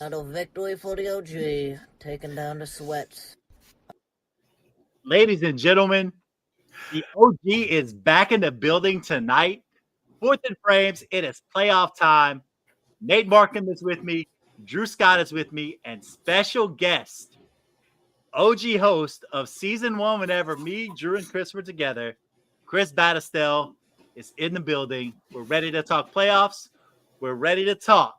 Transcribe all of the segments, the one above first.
Another victory for the OG, taking down the Sweats. Ladies and gentlemen, the OG is back in the building tonight. Fourth and Frames, it is playoff time. Nate Markham is with me. Drew Scott is with me. And special guest, OG host of season 1 whenever me, Drew, and Chris were together, Chris Battistell is in the building. We're ready to talk playoffs. We're ready to talk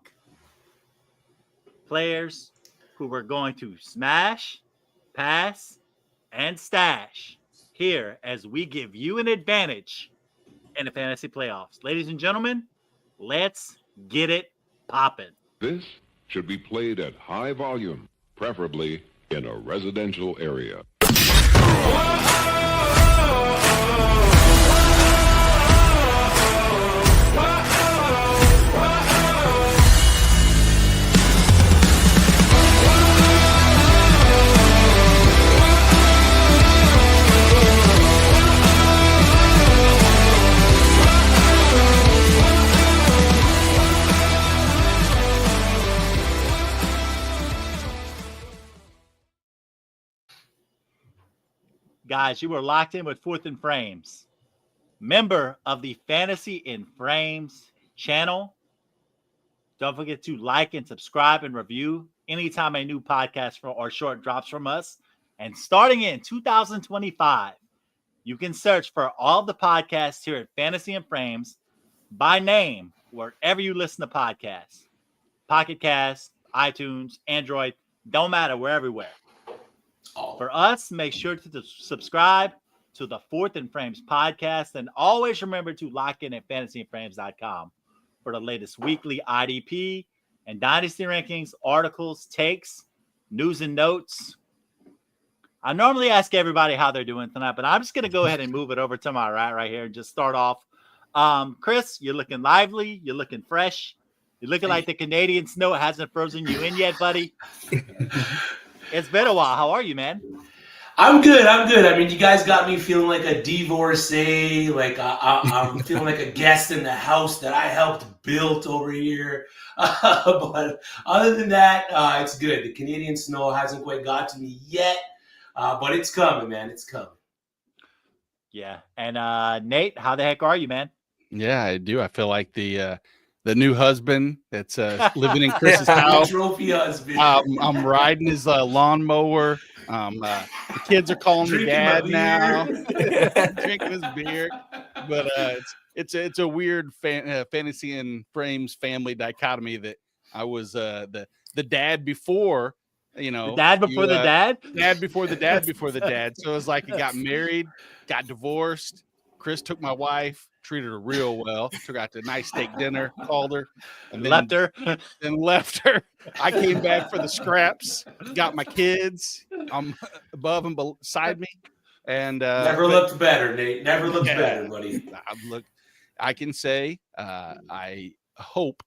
players who we're going to smash, pass, and stash here as we give you an advantage in the fantasy playoffs. Ladies and gentlemen, let's get it popping. This should be played at high volume, preferably in a residential area. Guys, you are locked in with Fourth and Frames, member of the Fantasy in Frames channel. Don't forget to like and subscribe and review anytime a new podcast or short drops from us. And starting in 2025, you can search for all the podcasts here at Fantasy in Frames by name wherever you listen to podcasts. Pocket Cast, iTunes, Android, don't matter, we're everywhere. For us, make sure to subscribe to the Fourth and Frames podcast, and always remember to lock in at fantasyandframes.com for the latest weekly IDP and Dynasty rankings, articles, takes, news, and notes. I normally ask everybody how they're doing tonight, but I'm just going to go ahead and move it over to my right here and just start off. Chris, you're looking lively. You're looking fresh. You're looking like the Canadian snow hasn't frozen you in yet, buddy. It's been a while. How are you, man? I'm good. I mean, you guys got me feeling like a divorcee. Like I'm feeling like a guest in the house that I helped build over here. But other than that, it's good. The Canadian snow hasn't quite got to me yet, but it's coming, man. It's coming. Yeah. And Nate, how the heck are you, man? Yeah, I do. I feel like the new husband that's living in Chris's house. Trophy husband. I'm riding his lawnmower. The kids are calling me dad now. Drinking his beer. But it's a weird fantasy and frames family dichotomy that I was the dad before, the dad before the dad? Dad before the dad before the dad. So it was like he got married, got divorced. Chris took my wife, treated her real well, took her out to a nice steak dinner, called her, and then left her. I came back for the scraps, got my kids above and beside me, and never looked better, Nate. Never looked better, buddy. I can say I hope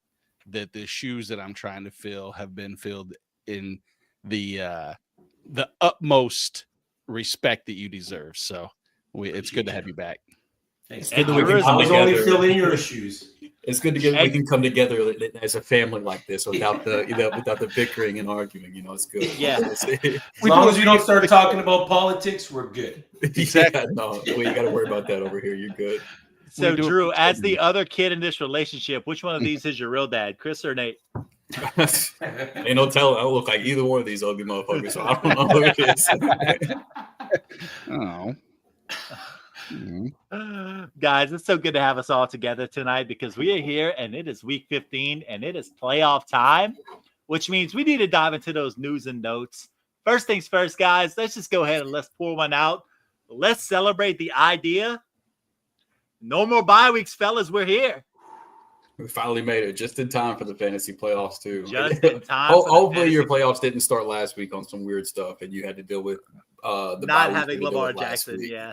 that the shoes that I'm trying to fill have been filled in the utmost respect that you deserve. So it's good to have you back. It's good that we can come together. Only fill in your shoes. It's good to we can come together as a family like this without the bickering and arguing. It's good. Yeah. As long as we don't start talking about politics, we're good. Exactly. Yeah, no, you got to worry about that over here. You're good. So, Drew, as the other kid in this relationship, which one of these is your real dad, Chris or Nate? Ain't no telling. I don't look like either one of these ugly motherfuckers, so I don't know who it is. Oh. Guys, it's so good to have us all together tonight because we are here and it is week 15 and it is playoff time, which means we need to dive into those news and notes. First things first, guys, let's just go ahead and let's pour one out. Let's celebrate the idea. No more bye weeks, fellas. We're here. We finally made it just in time for the fantasy playoffs, too. Just in time. Hopefully your playoffs didn't start last week on some weird stuff and you had to deal with the not having Lamar Jackson. Yeah.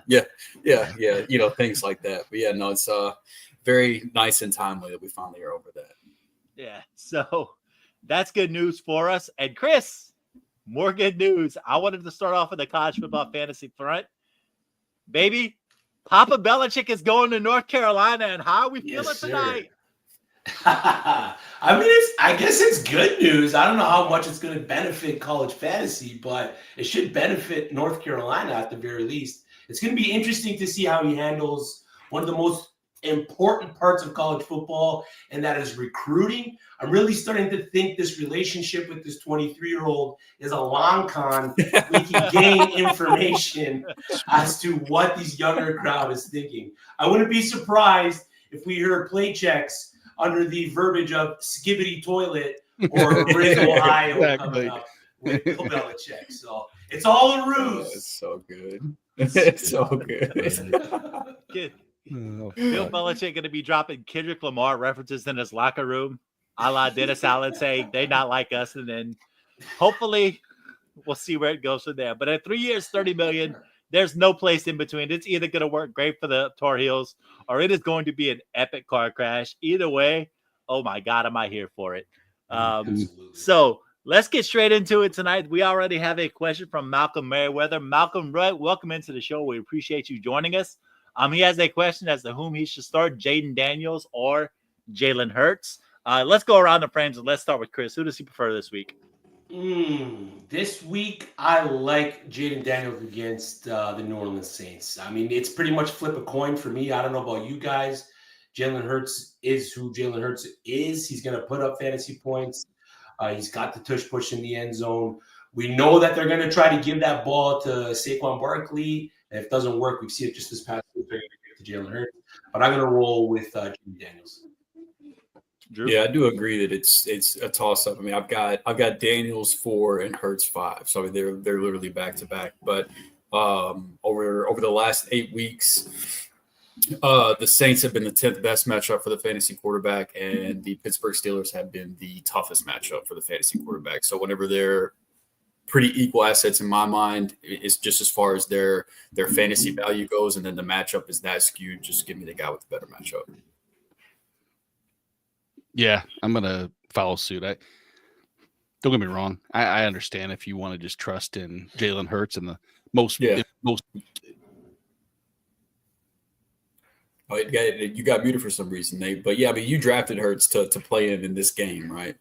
Things like that. But yeah, no, it's very nice and timely that we finally are over that. Yeah. So that's good news for us. And Chris, more good news. I wanted to start off with the college football fantasy front. Baby, Papa Belichick is going to North Carolina, and how are we feeling tonight? I mean, I guess it's good news. I don't know how much it's going to benefit college fantasy, but it should benefit North Carolina at the very least. It's going to be interesting to see how he handles one of the most important parts of college football, and that is recruiting. I'm really starting to think this relationship with this 23-year-old is a long con. We can gain information as to what these younger crowd is thinking. I wouldn't be surprised if we heard play checks under the verbiage of skibbity toilet or Riz Ohio coming up with Bill Belichick. So it's all a ruse. It's so good. It's so good. Bill Belichick going to be dropping Kendrick Lamar references in his locker room, a la Dennis Allen saying they not like us, and then hopefully we'll see where it goes from there. But at 3 years, $30 million, there's no place in between. It's either going to work great for the Tar Heels or it is going to be an epic car crash. Either way, oh my God, am I here for it? So let's get straight into it tonight. We already have a question from Malcolm Merriweather. Malcolm, welcome into the show. We appreciate you joining us. He has a question as to whom he should start, Jaden Daniels or Jalen Hurts. Let's go around the frames and let's start with Chris. Who does he prefer this week? This week, I like Jaden Daniels against the New Orleans Saints. I mean, it's pretty much flip a coin for me. I don't know about you guys. Jalen Hurts is who Jalen Hurts is. He's going to put up fantasy points. He's got the tush push in the end zone. We know that they're going to try to give that ball to Saquon Barkley. And if it doesn't work, we've seen it just this past week. They're going to give it to Jalen Hurts. But I'm going to roll with Jaden Daniels. Drew? Yeah, I do agree that it's a toss up. I mean, I've got Daniels 4 and Hurts 5, so I mean, they're literally back to back. But over the last 8 weeks, the Saints have been the 10th best matchup for the fantasy quarterback, and the Pittsburgh Steelers have been the toughest matchup for the fantasy quarterback. So whenever they're pretty equal assets in my mind, it's just as far as their fantasy value goes, and then the matchup is that skewed. Just give me the guy with the better matchup. Yeah, I'm going to follow suit. Don't get me wrong. I understand if you want to just trust in Jalen Hurts and the most. Oh, you got muted for some reason, Nate. But yeah, I mean, you drafted Hurts to play in this game, right?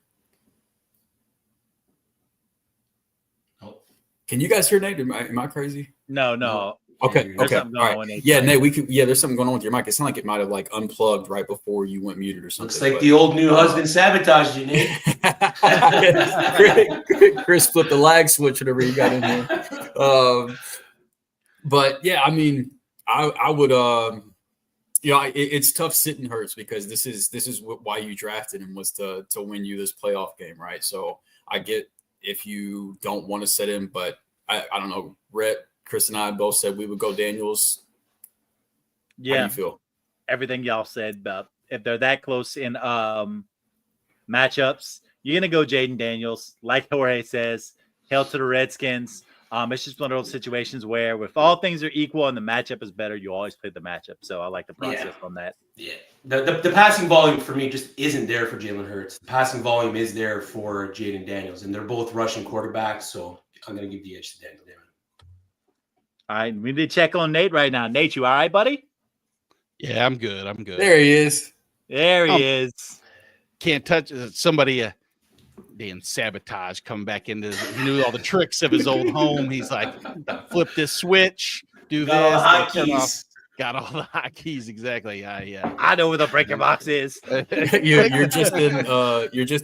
Oh. Can you guys hear Nate? Am I crazy? No. Okay. There's All right. Yeah, Nate, there's something going on with your mic. It sounded like it might have like unplugged right before you went muted or something. Looks like the old new husband sabotaged you, Nate. Chris flipped the lag switch whenever he got in there. But yeah, I mean, I would it's tough sitting Hurts because this is why you drafted him, was to win you this playoff game, right? So I get if you don't want to set him, but I don't know, Rhett, Chris and I both said we would go Daniels. Yeah. How do you feel? Everything y'all said about if they're that close in matchups, you're going to go Jaden Daniels. Like Jorge says, hail to the Redskins. It's just one of those situations where if all things are equal and the matchup is better, you always play the matchup. So I like the process on that. Yeah. The passing volume for me just isn't there for Jalen Hurts. The passing volume is there for Jaden Daniels, and they're both rushing quarterbacks. So I'm going to give the edge to Daniel. All right, we need to check on Nate right now. Nate, you all right, buddy? Yeah, I'm good. There he is. There he is. Can't touch somebody. Being sabotaged, coming back into knew all the tricks of his old home. He's like, flip this switch, do this, turn off. Got all the hotkeys exactly. Yeah. I know where the breaker box is. You're just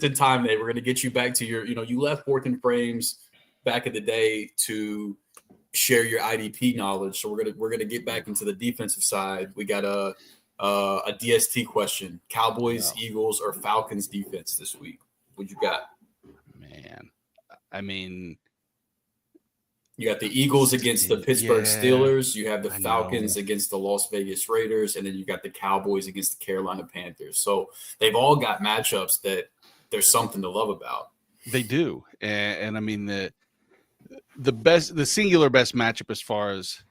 in time, Nate. We're gonna get you back to your. You left Working Frames back in the day to share your IDP knowledge. So we're gonna get back into the defensive side. We got a DST question: Cowboys, Eagles, or Falcons defense this week? What you got? Man, I mean, you got the Eagles against the Pittsburgh Steelers. You have the Falcons against the Las Vegas Raiders, and then you got the Cowboys against the Carolina Panthers. So they've all got matchups that there's something to love about. They do, and I mean the singular best matchup as far as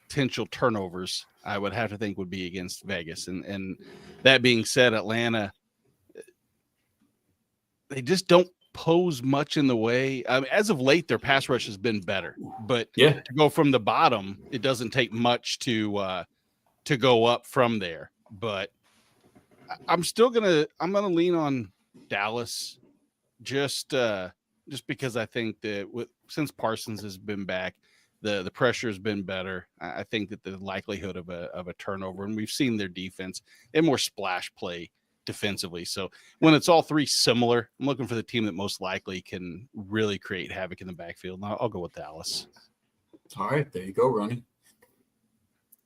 potential turnovers, I would have to think would be against Vegas. And that being said, Atlanta, they just don't pose much in the way. I mean, as of late, their pass rush has been better, but to go from the bottom, it doesn't take much to go up from there. But I'm gonna lean on Dallas, just because I think that since Parsons has been back, the pressure has been better. I think that the likelihood of a turnover, and we've seen their defense, they have more splash play defensively. So when it's all three similar, I'm looking for the team that most likely can really create havoc in the backfield. And I'll go with Dallas. All right, there you go, Ronnie.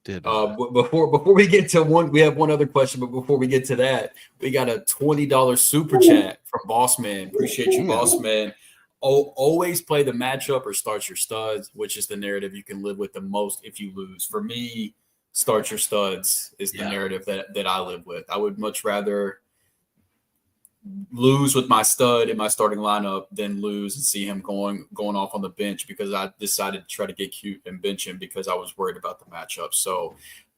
Before we get to we have one other question, but before we get to that, we got a $20 super chat from Boss Man. Appreciate you, Boss Man. Always play the matchup or start your studs, which is the narrative you can live with the most if you lose. For me, start your studs is the narrative that I live with. I would much rather lose with my stud in my starting lineup than lose and see him going off on the bench because I decided to try to get cute and bench him because I was worried about the matchup. So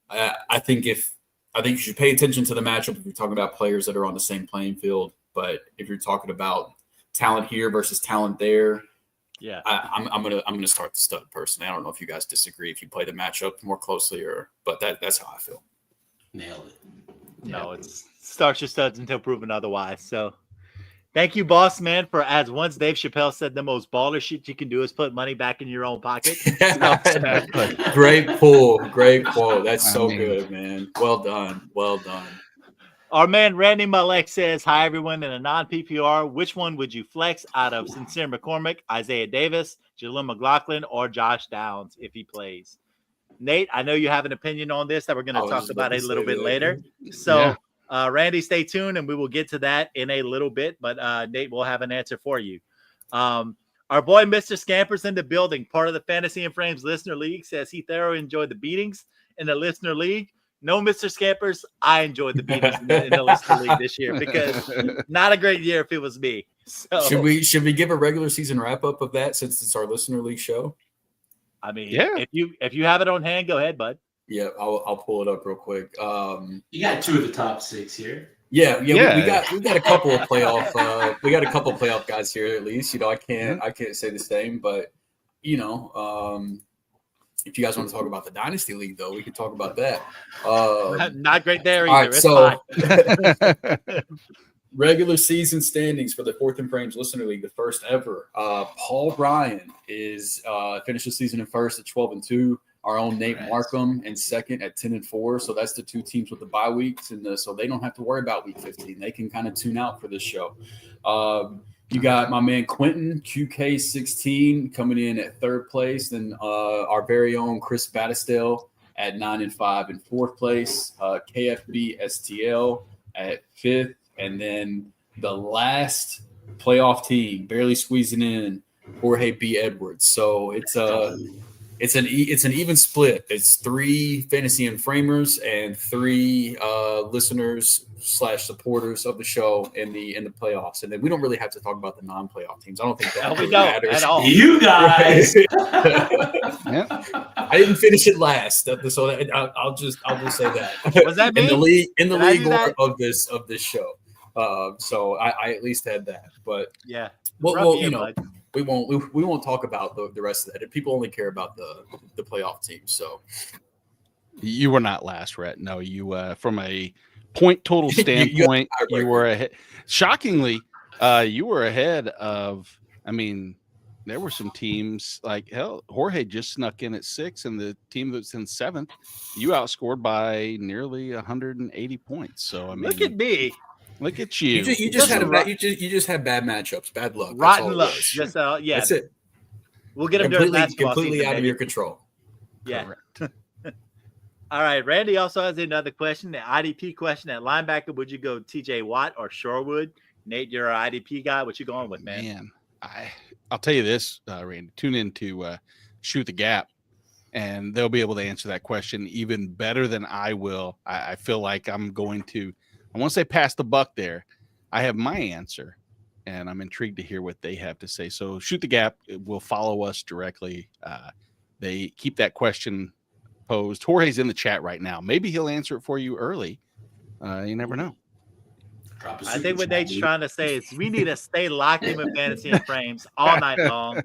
I think you should pay attention to the matchup if you're talking about players that are on the same playing field. But if you're talking about talent here versus talent there, I'm gonna start the stud personally. I don't know if you guys disagree if you play the matchup more closely but that's how I feel. Nailed it. No, it's start your studs until proven otherwise. So thank you, Boss Man, for as once Dave Chappelle said, the most baller shit you can do is put money back in your own pocket. Great pull. That's so good, man. Well done. Our man Randy Malek says, hi, everyone. In a non-PPR, which one would you flex out of Sincere McCormick, Isaiah Davis, Jaleel McLaughlin, or Josh Downs if he plays? Nate, I know you have an opinion on this that we're going to talk about a little bit later. So, Randy, stay tuned, and we will get to that in a little bit. But Nate will have an answer for you. Our boy, Mr. Scamper's in the building. Part of the Fantasy and Frames Listener League says he thoroughly enjoyed the beatings in the Listener League. No, Mr. Scampers, I enjoyed the beatings in the Listener League this year because not a great year if it was me. So, should we give a regular season wrap up of that since it's our Listener League show? I mean, if you have it on hand, go ahead, bud. Yeah, I'll pull it up real quick. You got 2 of the top 6 here. We got a couple of playoff guys here at least. I can't say the same, but if you guys want to talk about the Dynasty League, though, we can talk about that. Not great there either. All right, so regular season standings for the Fourth and Frames Listener League, the first ever. Paul Ryan is finished the season in first at 12-2. Our own Nate Markham in second at 10-4. So that's the 2 teams with the bye weeks, so they don't have to worry about week 15. They can kind of tune out for this show. You got my man Quentin QK16 coming in at 3rd place. Then our very own Chris Battistell at 9-5 in 4th place. KFB STL at 5th. And then the last playoff team barely squeezing in, Jorge B. Edwards. So it's an even split. It's 3 fantasy and framers and 3 listeners / supporters of the show in the playoffs. And then we don't really have to talk about the non-playoff teams. I don't think that really matters at all. You guys. I didn't finish it last, so I'll just say that. Was that me? in the league order of this show? So I at least had that. But yeah, well, we won't talk about the rest of that. People only care about the playoff teams. So you were not last, Rhett. No, you from a point total standpoint, you were ahead. Shockingly, you were ahead of. I mean, there were some teams like Jorge just snuck in at 6, and the team that's in 7th, you outscored by nearly 180 points. So I mean, look at me. Look at you. You just had bad matchups, bad luck. Rotten luck. Just that's it. We'll get them during basketball completely season, out of your control. Yeah. All right. Randy also has another question. The IDP question at linebacker: would you go TJ Watt or Shorewood? Nate, you're an IDP guy. What you going with, man? I'll tell you this, Randy. Tune in to Shoot the Gap, and they'll be able to answer that question even better than I will. I feel like I'm going to. I want to say pass the buck there. I have my answer, and I'm intrigued to hear what they have to say. So Shoot the Gap will follow us directly. They keep that question posed. Jorge's in the chat right now. Maybe he'll answer it for you early. You never know. I think what Nate's trying to say is we need to stay locked in with Fantasy and Frames all night long.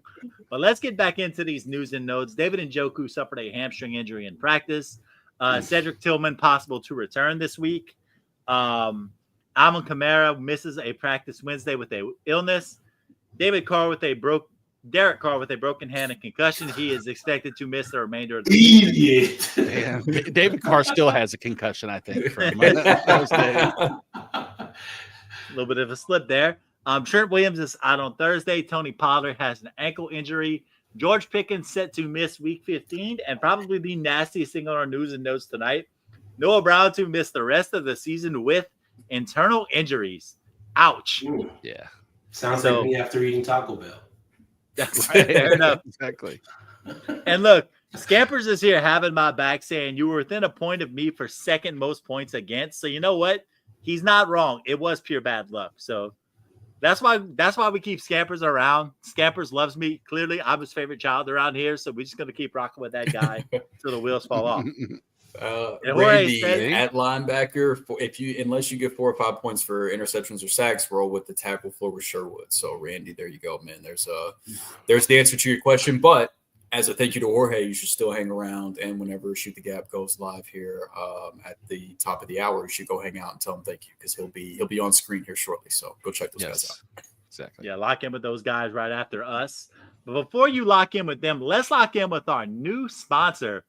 But let's get back into these news and notes. David Njoku suffered a hamstring injury in practice. Cedric Tillman possible to return this week. Alvin Kamara misses a practice Wednesday with a illness. Derek Carr with a broken hand and concussion. He is expected to miss the remainder of the season. Yeah, David Carr still has a concussion, I think, from those days. A little bit of a slip there. Trent Williams is out on Thursday. Tony Pollard has an ankle injury. George Pickens set to miss Week 15 and probably the nastiest thing on our news and notes tonight. Noah Brown to miss the rest of the season with internal injuries. Ouch. Ooh. Yeah. Sounds like me after eating Taco Bell. That's right. Fair enough. Exactly. And look, Scampers is here having my back saying you were within a point of me for second most points against. So you know what? He's not wrong. It was pure bad luck. So that's why we keep Scampers around. Scampers loves me. Clearly, I'm his favorite child around here. So we're just going to keep rocking with that guy till the wheels fall off. Randy at linebacker, unless you get 4 or 5 points for interceptions or sacks, roll with the tackle floor with Sherwood. So Randy, there you go, man. There's the answer to your question. But as a thank you to Jorge, you should still hang around. And whenever Shoot the Gap goes live here at the top of the hour, you should go hang out and tell him thank you because he'll be on screen here shortly. So go check those guys out. Exactly. Yeah, lock in with those guys right after us. But before you lock in with them, let's lock in with our new sponsor,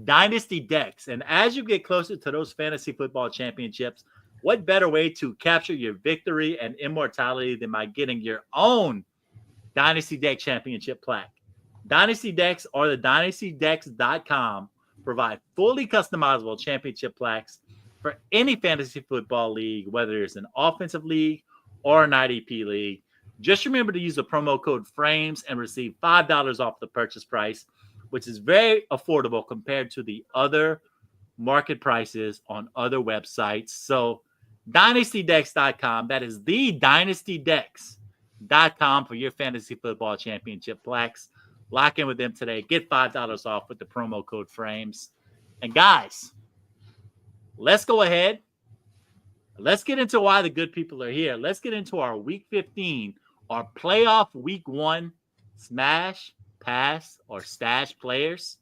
Dynasty Decks. And as you get closer to those fantasy football championships, what better way to capture your victory and immortality than by getting your own Dynasty Deck championship plaque? Dynasty Decks or the DynastyDecks.com provide fully customizable championship plaques for any fantasy football league, whether it's an offensive league or an IDP league. Just remember to use the promo code FRAMES and receive $5 off the purchase price, which is very affordable compared to the other market prices on other websites. So DynastyDecks.com, that is the DynastyDecks.com for your fantasy football championship plaques. Lock in with them today. Get $5 off with the promo code FRAMES. And guys, let's go ahead. Let's get into why the good people are here. Let's get into our Week 15, our playoff Week 1 smash, pass, or stash players.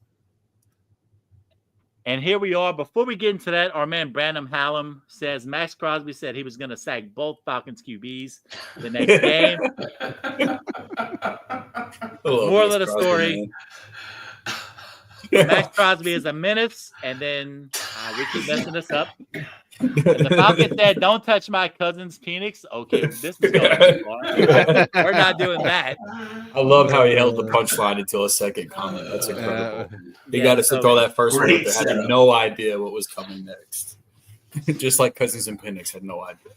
And here we are. Before we get into that, our man Brandon Hallam says Max Crosby said he was going to sack both Falcons QBs the next game. Moral of the story, Max Crosby is a menace, and then we keep messing this up. And the Falcons said, "Don't touch my cousin's penis." Okay, this is going too far. We're not doing that. I love how he held the punchline until a second comment. That's incredible. He got us to throw that first one. They had no idea what was coming next. Just like Cousins and Penix had no idea.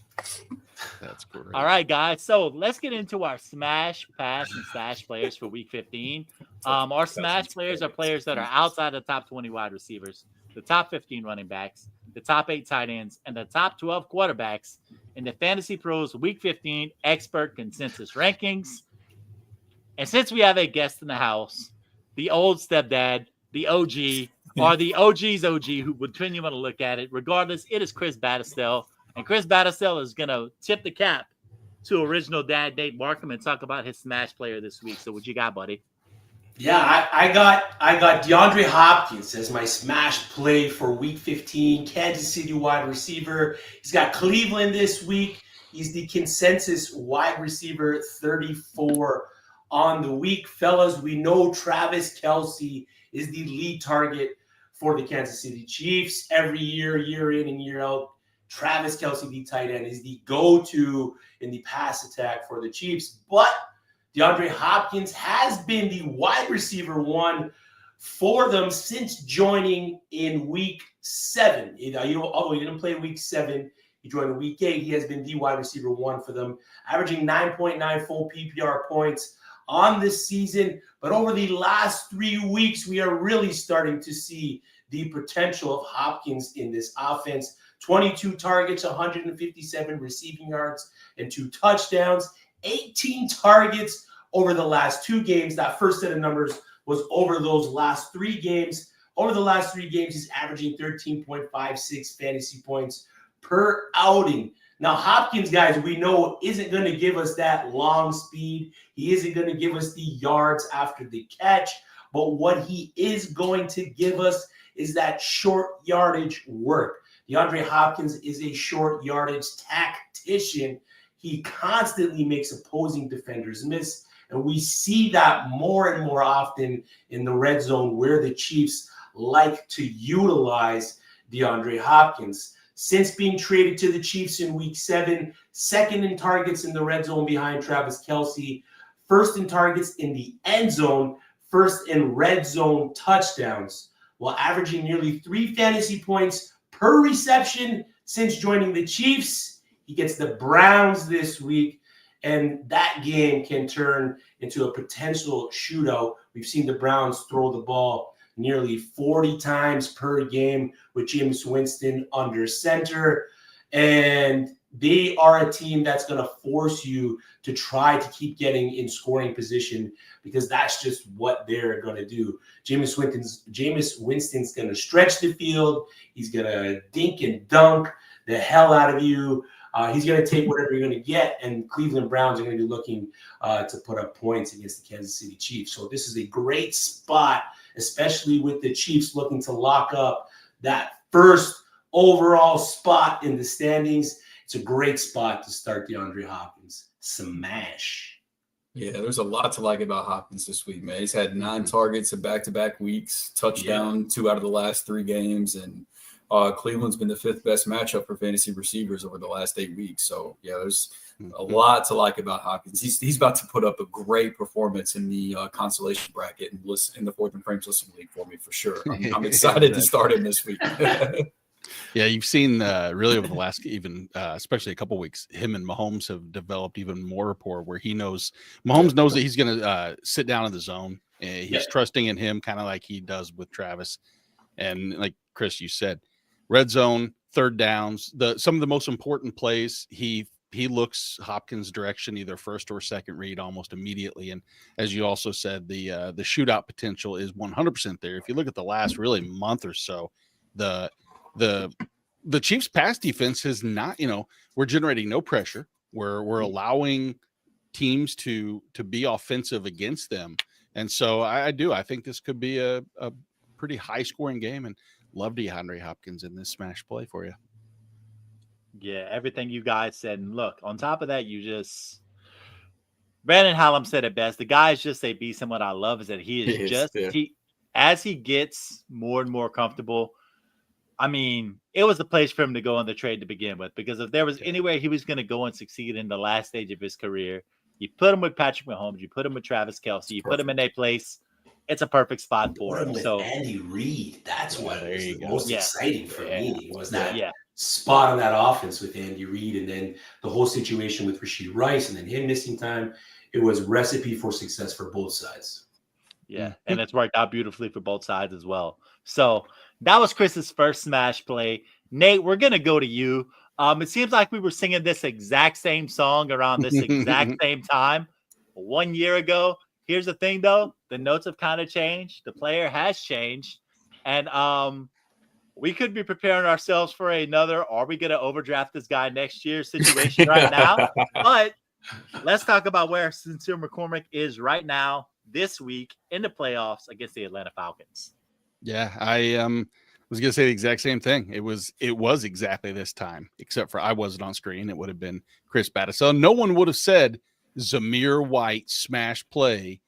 That's great. All right, guys. So let's get into our smash, pass, and stash players for Week 15. Our smash players are players that are outside the top 20 wide receivers, the top 15 running backs, the top 8 tight ends, and the top 12 quarterbacks in the Fantasy Pros Week 15 expert consensus rankings. And since we have a guest in the house, the old stepdad, the OG, or the OG's OG, who would turn you want to look at it, regardless, it is Chris Battistell. And Chris Battistell is going to tip the cap to original dad Nate Markham and talk about his smash player this week. So what you got, buddy? Yeah, I got DeAndre Hopkins as my smash play for Week 15, Kansas City wide receiver. He's got Cleveland this week. He's the consensus wide receiver 34 on the week. Fellas, we know Travis Kelce is the lead target for the Kansas City Chiefs. Every year, year in and year out, Travis Kelce, the tight end, is the go-to in the pass attack for the Chiefs. But DeAndre Hopkins has been the wide receiver 1 for them since joining in Week 7. Although he didn't play Week 7, he joined in Week 8. He has been the wide receiver 1 for them, averaging 9.9 full PPR points on this season. But over the last 3 weeks, we are really starting to see the potential of Hopkins in this offense. 22 targets, 157 receiving yards, and 2 touchdowns. 18 targets over the last 2 games. That first set of numbers was over those last 3 games. Over the last 3 games, he's averaging 13.56 fantasy points per outing. Now, Hopkins, guys, we know isn't going to give us that long speed. He isn't going to give us the yards after the catch. But what he is going to give us is that short yardage work. DeAndre Hopkins is a short yardage tactician. He constantly makes opposing defenders miss. And we see that more and more often in the red zone where the Chiefs like to utilize DeAndre Hopkins. Since being traded to the Chiefs in week 7, second in targets in the red zone behind Travis Kelce, first in targets in the end zone, first in red zone touchdowns, while averaging nearly 3 fantasy points per reception since joining the Chiefs. He gets the Browns this week, and that game can turn into a potential shootout. We've seen the Browns throw the ball nearly 40 times per game with Jameis Winston under center. And they are a team that's going to force you to try to keep getting in scoring position because that's just what they're going to do. Jameis Winston's going to stretch the field. He's going to dink and dunk the hell out of you. He's going to take whatever you're going to get, and Cleveland Browns are going to be looking to put up points against the Kansas City Chiefs. So this is a great spot, especially with the Chiefs looking to lock up that first overall spot in the standings. It's a great spot to start DeAndre Hopkins. Smash. Yeah, there's a lot to like about Hopkins this week, man. He's had 9 targets in back-to-back weeks, touchdown 2 out of the last 3 games, and Cleveland's been the 5th best matchup for fantasy receivers over the last 8 weeks. So, yeah, there's a lot to like about Hopkins. He's about to put up a great performance in the consolation bracket and in the Fourth and Frames Listening League for me for sure. I'm excited to start him this week. Yeah, you've seen really over the last especially a couple weeks, him and Mahomes have developed even more rapport where Mahomes knows that he's going to sit down in the zone. He's trusting in him kind of like he does with Travis. And like Chris, you said, red zone, third downs, some of the most important plays, he looks Hopkins' direction, either first or second read almost immediately. And as you also said, the shootout potential is 100% there. If you look at the last really month or so, the Chiefs' pass defense has not, we're generating no pressure. We're allowing teams to be offensive against them. And so I think this could be a pretty high scoring game, and love DeAndre Hopkins in this smash play for you. Yeah, everything you guys said. And look, on top of that, Brandon Hallam said it best. The guy is just a beast, and what I love is that as he gets more and more comfortable. I mean, it was the place for him to go on the trade to begin with, because if there was any way he was going to go and succeed in the last stage of his career, you put him with Patrick Mahomes, you put him with Travis Kelce, you put him in a place. It's a perfect spot for him. So Andy Reid, that's what was the most exciting for me, was that Yeah. spot on that offense with Andy Reid, and then the whole situation with Rashee Rice and then him missing time. It was recipe for success for both sides. Yeah, and it's worked out beautifully for both sides as well. So that was Chris's first smash play. Nate, we're going to go to you. It seems like we were singing this exact same song around this exact same time 1 year ago. Here's the thing, though. The notes have kind of changed. The player has changed. And we could be preparing ourselves for another, are we going to overdraft this guy next year situation right now? But let's talk about where Sincere McCormick is right now this week in the playoffs against the Atlanta Falcons. Yeah, I was going to say the exact same thing. It was exactly this time, except for I wasn't on screen. It would have been Chris Battisell. No one would have said Zamir White smash play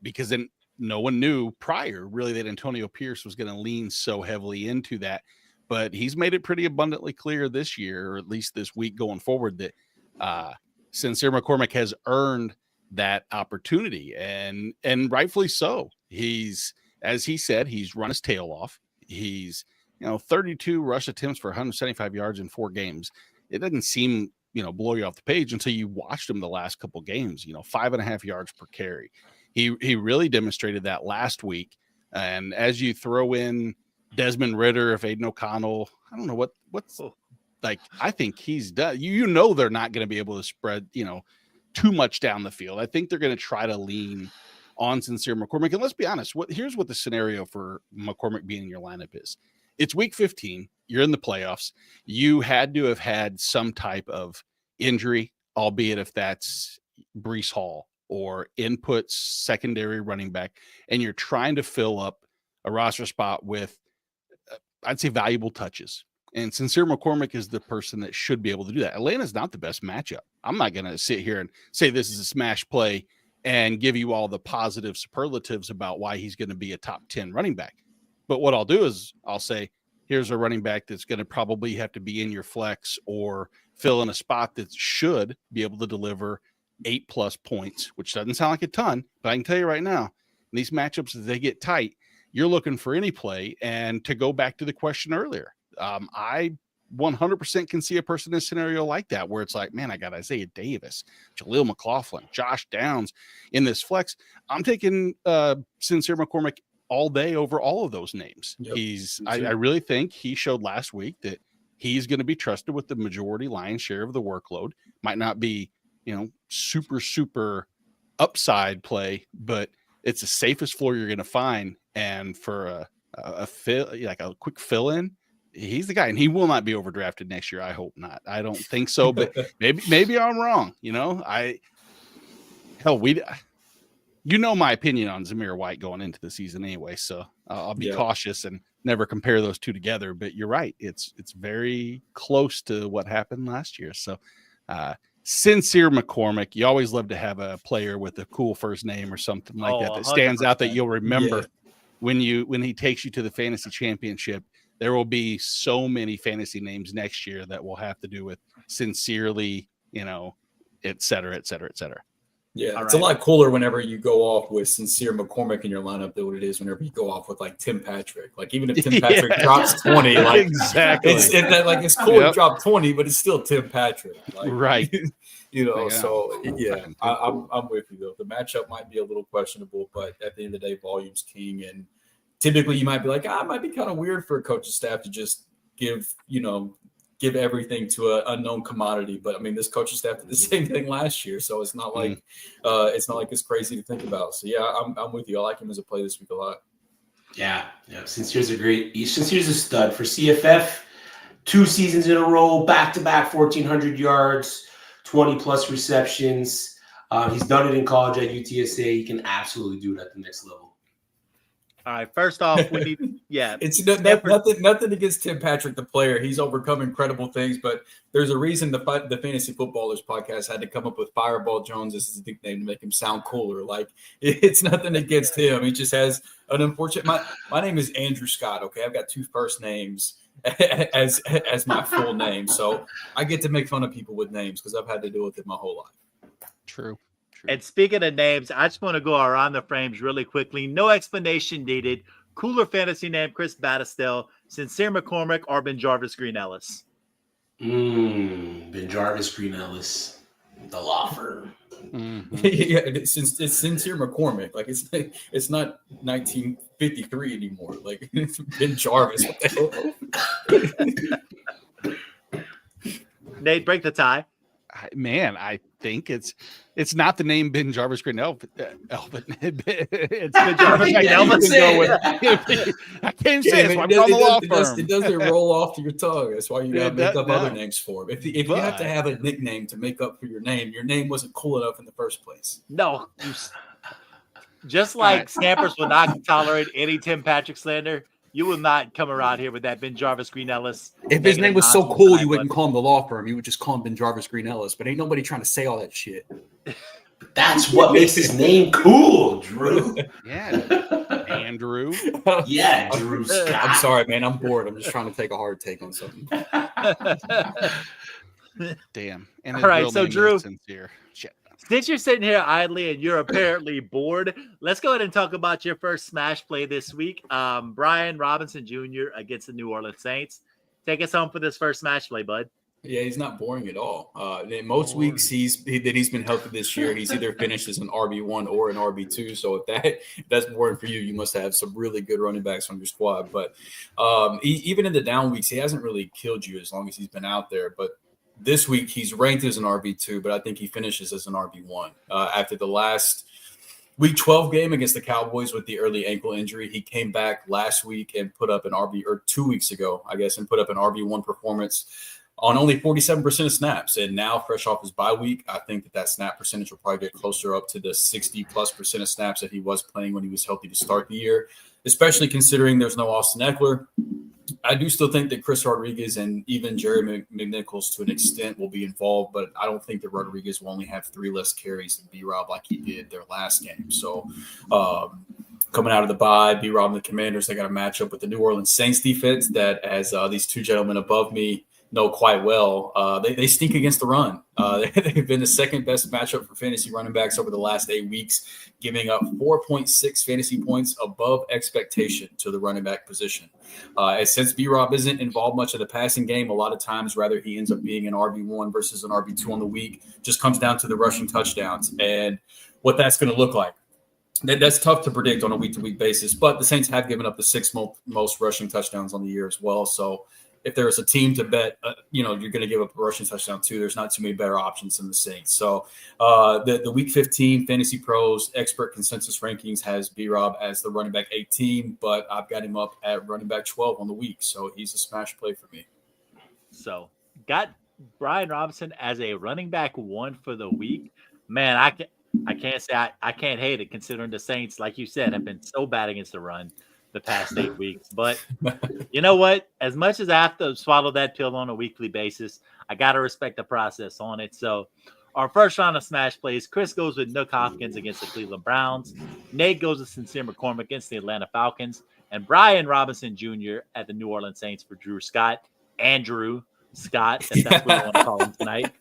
because then no one knew prior really that Antonio Pierce was going to lean so heavily into that. But he's made it pretty abundantly clear this year, or at least this week going forward, that Sincere McCormick has earned that opportunity, and rightfully so. He's, as he said, he's run his tail off. He's 32 rush attempts for 175 yards in 4 games. It doesn't seem blow you off the page until you watched him the last couple games. 5.5 yards per carry. He really demonstrated that last week. And as you throw in Desmond Ridder, if Aiden O'Connell, I don't know what's like. I think he's done. They're not going to be able to spread too much down the field. I think they're going to try to lean on Sincere McCormick. And let's be honest, here's what the scenario for McCormick being in your lineup is. It's week 15. You're in the playoffs. You had to have had some type of injury, albeit if that's Breece Hall or inputs secondary running back, and you're trying to fill up a roster spot with, I'd say, valuable touches. And Sincere McCormick is the person that should be able to do that. Atlanta's not the best matchup. I'm not going to sit here and say this is a smash play and give you all the positive superlatives about why he's going to be a top 10 running back. But what I'll do is I'll say, here's a running back that's going to probably have to be in your flex or fill in a spot that should be able to deliver 8+ points, which doesn't sound like a ton, but I can tell you right now, in these matchups, as they get tight, you're looking for any play. And to go back to the question earlier, I 100% can see a person in a scenario like that where it's like, man, I got Isaiah Davis, Jaleel McLaughlin, Josh Downs in this flex. I'm taking Sincere McCormick all day over all of those names. Yep. I really think he showed last week that he's going to be trusted with the majority lion's share of the workload. Might not be, super upside play, but it's the safest floor you're going to find. And for a quick fill in, he's the guy, and he will not be overdrafted next year. I hope not. I don't think so, but maybe I'm wrong. My opinion on Zamir White going into the season anyway. So I'll be cautious and never compare those two together, but you're right. It's very close to what happened last year. So Sincere McCormick, you always love to have a player with a cool first name or something like that stands out that you'll remember when he takes you to the fantasy championship. There will be so many fantasy names next year that will have to do with sincerely, et cetera, et cetera, et cetera. Yeah, it's a lot cooler whenever you go off with Sincere McCormick in your lineup than what it is whenever you go off with like Tim Patrick. Like even if Tim Patrick drops 20, like exactly, it's cool to drop 20, but it's still Tim Patrick, like, right? So I'm with you though. The matchup might be a little questionable, but at the end of the day, volume's king, and typically you might be like, it might be kind of weird for a coaching staff to just give everything to an unknown commodity. But I mean, this coaching staff did the same thing last year, so it's not like it's crazy to think about. So yeah, I'm with you. I like him as a play this week a lot. Yeah. Sincere's a stud for CFF. 2 seasons in a row, back-to-back 1,400 yards, 20+ receptions. He's done it in college at UTSA. He can absolutely do it at the next level. All right. First off, we need it's nothing against Tim Patrick, the player. He's overcome incredible things, but there's a reason the Fantasy Footballers podcast had to come up with Fireball Jones as his nickname to make him sound cooler. Like it's nothing against him. He just has an unfortunate. My name is Andrew Scott. Okay, I've got 2 first names as my full name, so I get to make fun of people with names because I've had to deal with it my whole life. True. And speaking of names, I just want to go around the frames really quickly. No explanation needed. Cooler fantasy name, Chris Battistell, Sincere McCormick, or Ben Jarvis Green Ellis? Ben Jarvis Green Ellis, the law firm. Mm-hmm. It's Sincere McCormick. Like it's not 1953 anymore. Like it's Ben Jarvis. Nate, break the tie. I think it's not the name Ben Jarvis Green Elvin. It's Ben Jarvis Green Elvin. I can't say it's why I'm on the law firm. It doesn't roll off to your tongue. That's why you got to make up other names for him. If you have to have a nickname to make up for your name wasn't cool enough in the first place. No. Just like Snappers will not tolerate any Tim Patrick slander, you will not come around here with that Ben Jarvis Green Ellis. If his name was so cool, you wouldn't call him the law firm. You would just call him Ben Jarvis Green Ellis. But ain't nobody trying to say all that shit. That's what makes his name cool, Drew. Yeah. Andrew. Yeah, Drew Scott. I'm sorry, man. I'm bored. I'm just trying to take a hard take on something. Damn. And all right, so Drew, since you're sitting here idly and you're apparently bored, let's go ahead and talk about your first smash play this week. Brian Robinson Jr. against the New Orleans Saints. Take us home for this first smash play, bud. Yeah, he's not boring at all. Most weeks he's been healthy this year, he's either finished as an RB1 or an RB2. So if that's boring for you, you must have some really good running backs on your squad. But even in the down weeks, he hasn't really killed you as long as he's been out there. But this week, he's ranked as an RB2, but I think he finishes as an RB1. After the last Week 12 game against the Cowboys with the early ankle injury, he came back last week and put up an 2 weeks ago, I guess, and put up an RB1 performance on only 47% of snaps. And now, fresh off his bye week, I think that snap percentage will probably get closer up to the 60+% of snaps that he was playing when he was healthy to start the year, especially considering there's no Austin Eckler. I do still think that Chris Rodriguez and even Jerry McNichols to an extent will be involved, but I don't think that Rodriguez will only have 3 less carries than B-Rob like he did their last game. So coming out of the bye, B-Rob and the Commanders, they got a matchup with the New Orleans Saints defense that, as these two gentlemen above me know quite well, they stink against the run. They've been the second best matchup for fantasy running backs over the last 8 weeks, giving up 4.6 fantasy points above expectation to the running back position. And since B-Rob isn't involved much in the passing game, a lot of times rather he ends up being an RB1 versus an RB2 on the week. Just comes down to the rushing touchdowns and what that's going to look like. That's tough to predict on a week-to-week basis, but the Saints have given up the 6th most rushing touchdowns on the year as well. So if there is a team to bet, you're going to give up a rushing touchdown too. There's not too many better options than the Saints. So the Week 15 Fantasy Pros expert consensus rankings has B-Rob as the running back 18, but I've got him up at running back 12 on the week. So he's a smash play for me. So got Brian Robinson as a running back 1 for the week. Man, I can't say I can't hate it considering the Saints, like you said, have been so bad against the run the past 8 weeks. But you know what? As much as I have to swallow that pill on a weekly basis, I got to respect the process on it. So our first round of smash plays, Chris goes with Nook Hopkins against the Cleveland Browns. Nate goes with Sincere McCormick against the Atlanta Falcons. And Brian Robinson Jr. at the New Orleans Saints for Andrew Scott, if that's what you want to call him tonight.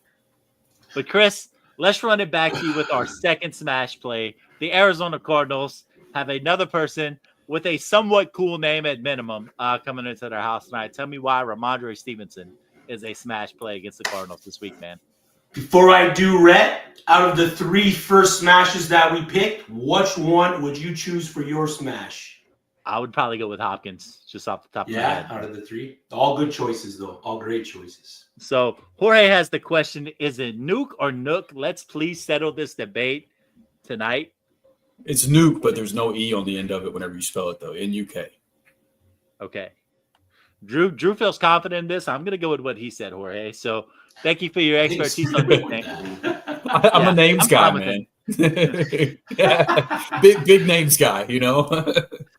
But Chris, let's run it back to you with our second smash play. The Arizona Cardinals have another person with a somewhat cool name at minimum coming into their house tonight. Tell me why Ramondre Stevenson is a smash play against the Cardinals this week, man. Before I do, Rhett, out of the 3 first smashes that we picked, which one would you choose for your smash? I would probably go with Hopkins, just off the top of my head. Yeah, out of the 3. All good choices, though. All great choices. So Jorge has the question, is it Nuke or Nook? Let's please settle this debate tonight. It's Nuke, but there's no E on the end of it whenever you spell it, though, N-U-K. Okay. Drew feels confident in this. I'm going to go with what he said, Jorge. So thank you for your expertise on nickname. I'm a names guy, man. Yeah. Big names guy, you know.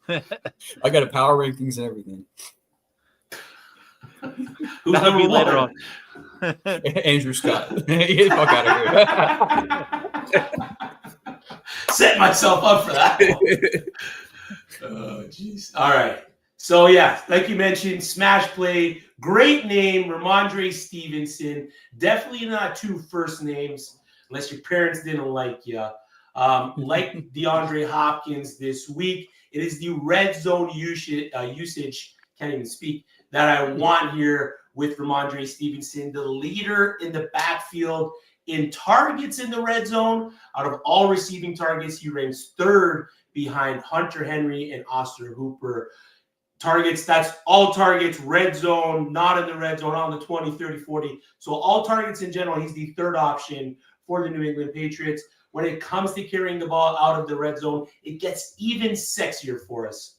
I got a power rankings and everything. Who's That'll be later on. Andrew Scott. Get the fuck out of here. Set myself up for that. Oh, jeez. All right. So, yeah, like you mentioned, smash play, great name, Ramondre Stevenson. Definitely not 2 first names unless your parents didn't like you. Like DeAndre Hopkins this week, it is the red zone usage, can't even speak, that I want here with Ramondre Stevenson, the leader in the backfield in targets in the red zone. Out of all receiving targets, he ranks 3rd behind Hunter Henry and Austin Hooper. Targets, that's all targets, red zone, not in the red zone, on the 20, 30, 40. So all targets in general, he's the 3rd option for the New England Patriots. When it comes to carrying the ball out of the red zone, it gets even sexier for us.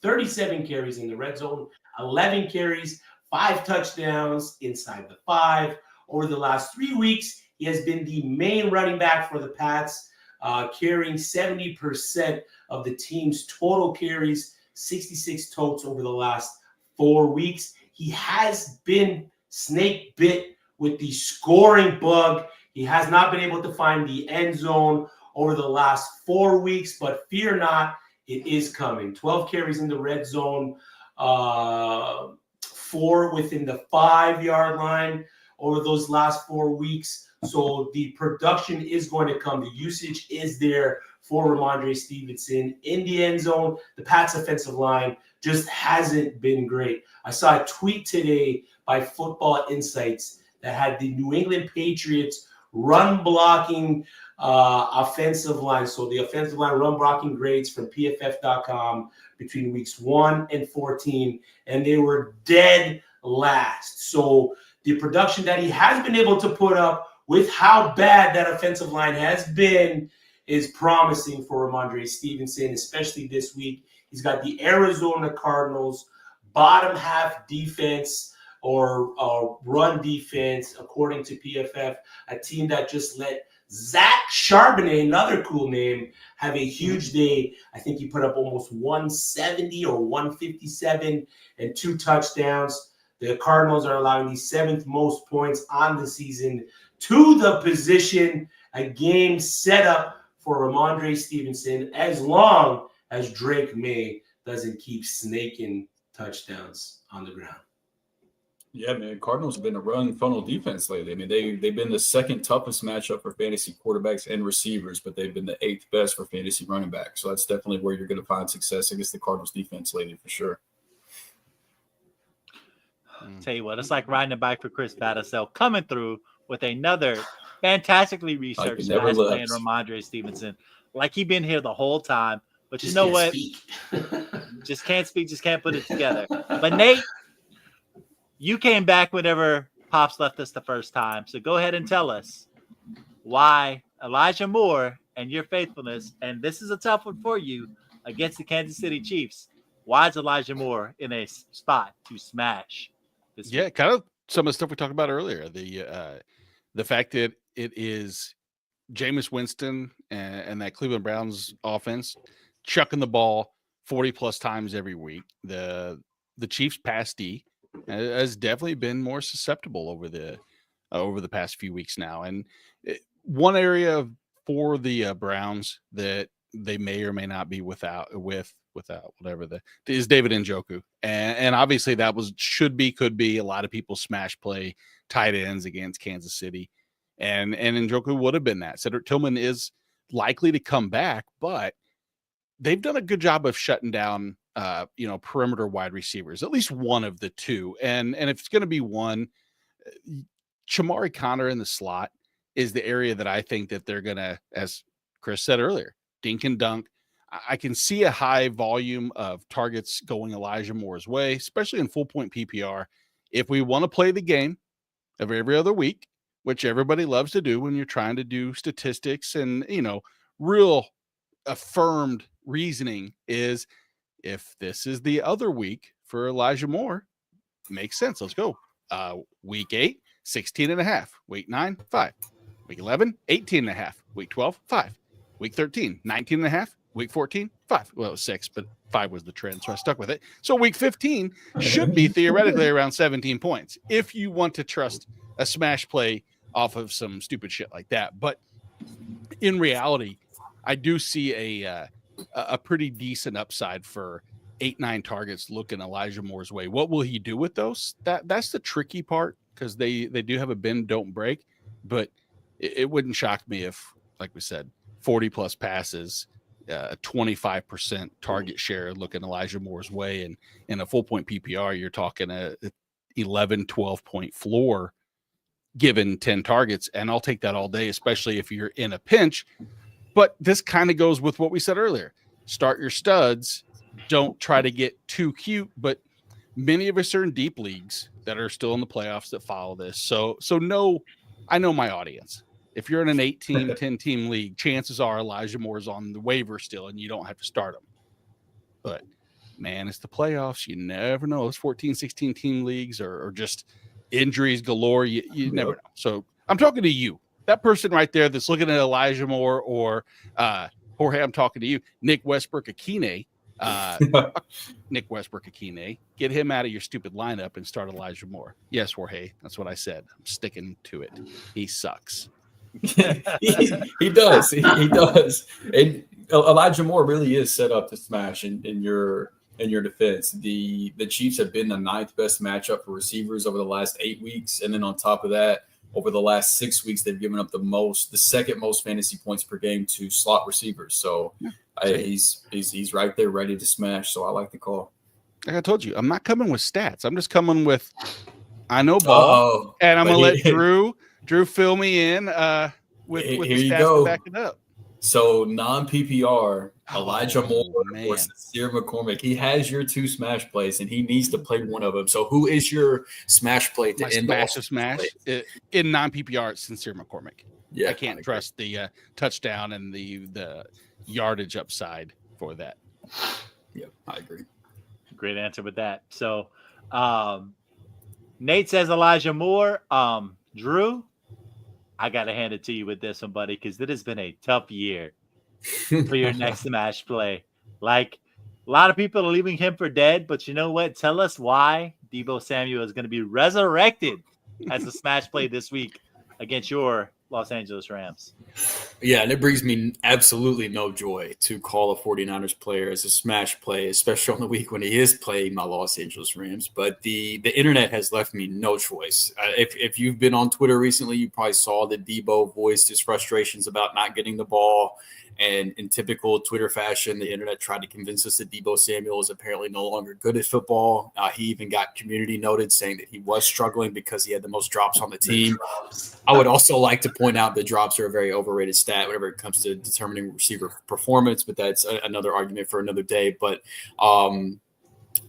37 carries in the red zone, 11 carries, 5 touchdowns inside the 5. Over the last 3 weeks, he has been the main running back for the Pats, carrying 70% of the team's total carries, 66 totes over the last 4 weeks. He has been snake bit with the scoring bug. He has not been able to find the end zone over the last 4 weeks, but fear not, it is coming. 12 carries in the red zone, 4 within the 5-yard line over those last 4 weeks. So the production is going to come. The usage is there for Ramondre Stevenson in the end zone. The Pats offensive line just hasn't been great. I saw a tweet today by Football Insights that had the New England Patriots run blocking offensive line. So the offensive line run blocking grades from PFF.com between weeks 1 and 14, and they were dead last. So the production that he has been able to put up with how bad that offensive line has been is promising for Ramondre Stevenson, especially this week. He's got the Arizona Cardinals bottom half defense or run defense, according to PFF, a team that just let Zach Charbonnet, another cool name, have a huge day. I think he put up almost 170 or 157 and 2 touchdowns. The Cardinals are allowing the 7th most points on the season to the position. A game set up for Ramondre Stevenson as long as Drake May doesn't keep snaking touchdowns on the ground. Yeah, man. Cardinals have been a run funnel defense lately. I mean, they've been the second toughest matchup for fantasy quarterbacks and receivers, but they've been the 8th best for fantasy running backs. So that's definitely where you're going to find success against the Cardinals defense lately for sure. Tell you what, it's like riding a bike for Chris Vadasell coming through with another fantastically researched smash play in Ramondre Stevenson. Like he's been here the whole time. But you know what? Just can't speak, just can't put it together. But Nate, you came back whenever Pops left us the first time. So go ahead and tell us why Elijah Moore and your faithfulness, and this is a tough one for you, against the Kansas City Chiefs. Why is Elijah Moore in a spot to smash this week? Kind of some of the stuff we talked about earlier. The fact that it is Jameis Winston and that Cleveland Browns offense chucking the ball 40+ times every week. The Chiefs pass D has definitely been more susceptible over the past few weeks now. And one area for the Browns that they may or may not be without whatever is David Njoku. And obviously that could be a lot of people smash play tight ends against Kansas City. And Njoku would have been that. Cedric Tillman is likely to come back, but they've done a good job of shutting down perimeter wide receivers, at least one of the two. And if it's going to be one, Shamari Connor in the slot is the area that I think that they're going to, as Chris said earlier, dink and dunk. I can see a high volume of targets going Elijah Moore's way, especially in full point PPR. If we want to play the game of every other week, which everybody loves to do when you're trying to do statistics and, real affirmed reasoning is if this is the other week for Elijah Moore, makes sense. Let's go. Week 8, 16.5. Week 9, 5. Week 11, 18.5. Week 12, 5. Week 13, 19.5. Week 14, 5. Well, it was 6, but 5 was the trend, so I stuck with it. So week 15 should be theoretically around 17 points if you want to trust a smash play off of some stupid shit like that. But in reality, I do see a pretty decent upside for 8-9 targets looking Elijah Moore's way. What will he do with those? That's the tricky part, because they do have a bend, don't break. But it wouldn't shock me if, like we said, 40+ passes, 25% target share looking Elijah Moore's way. And in a full point PPR, you're talking a 11, 12 point floor given 10 targets. And I'll take that all day, especially if you're in a pinch. But this kind of goes with what we said earlier. Start your studs. Don't try to get too cute. But many of us are in deep leagues that are still in the playoffs that follow this. So no, I know my audience. If you're in an 8-team, 10-team league, chances are Elijah Moore's on the waiver still, and you don't have to start him. But, man, it's the playoffs. You never know. Those 14, 16-team leagues are just injuries galore. You never know. So I'm talking to you. That person right there that's looking at Elijah Moore or Jorge, I'm talking to you. Nick Westbrook-Akine. Nick Westbrook-Akine. Get him out of your stupid lineup and start Elijah Moore. Yes, Jorge. That's what I said. I'm sticking to it. He sucks. he does. He does. And Elijah Moore really is set up to smash in your defense. The Chiefs have been the 9th best matchup for receivers over the last 8 weeks. And then on top of that, over the last 6 weeks, they've given up the second most fantasy points per game to slot receivers. So he's right there ready to smash. So I like the call. Like I told you, I'm not coming with stats. I'm just coming with, I know ball. And I'm going to let Drew fill me in with the stats to back it up. So non-PPR, Elijah Moore or Sincere McCormick. He has your 2 smash plays, and he needs to play one of them. So who is your smash play to end off? Smash in non-PPR, it's Sincere McCormick. Yeah, I can't trust the touchdown and the yardage upside for that. Yeah, I agree. Great answer with that. So Nate says Elijah Moore. Drew, I got to hand it to you with this one, buddy, because it has been a tough year for your next smash play. Like, a lot of people are leaving him for dead, but you know what? Tell us why Deebo Samuel is going to be resurrected as a smash play this week against your Los Angeles Rams. Yeah, and it brings me absolutely no joy to call a 49ers player as a smash play, especially on the week when he is playing my Los Angeles Rams. But the internet has left me no choice. If you've been on Twitter recently, you probably saw that Deebo voiced his frustrations about not getting the ball. And in typical Twitter fashion, the internet tried to convince us that Deebo Samuel is apparently no longer good at football. He even got community noted saying that he was struggling because he had the most drops on the team. I would also like to point out that drops are a very overrated stat whenever it comes to determining receiver performance, but that's another argument for another day. But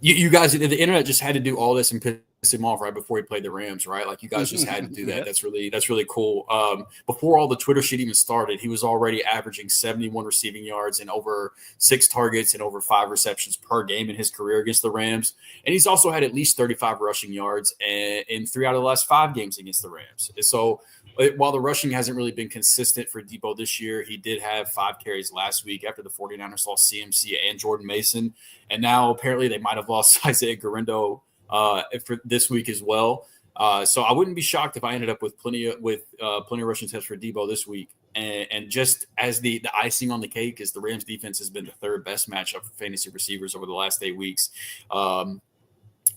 you guys, the internet just had to do all this and piss him off right before he played the Rams, right? Like, you guys just had to do that. That's really cool. Before all the Twitter shit even started, he was already averaging 71 receiving yards and over 6 targets and over 5 receptions per game in his career against the Rams. And he's also had at least 35 rushing yards in 3 out of the last 5 games against the Rams. And so while the rushing hasn't really been consistent for Deebo this year, he did have 5 carries last week after the 49ers lost CMC and Jordan Mason. And now apparently they might have lost Isaiah Guerrero for this week as well. So I wouldn't be shocked if I ended up with plenty of rushing attempts for Deebo this week. And just as the icing on the cake is the Rams defense has been the 3rd best matchup for fantasy receivers over the last 8 weeks.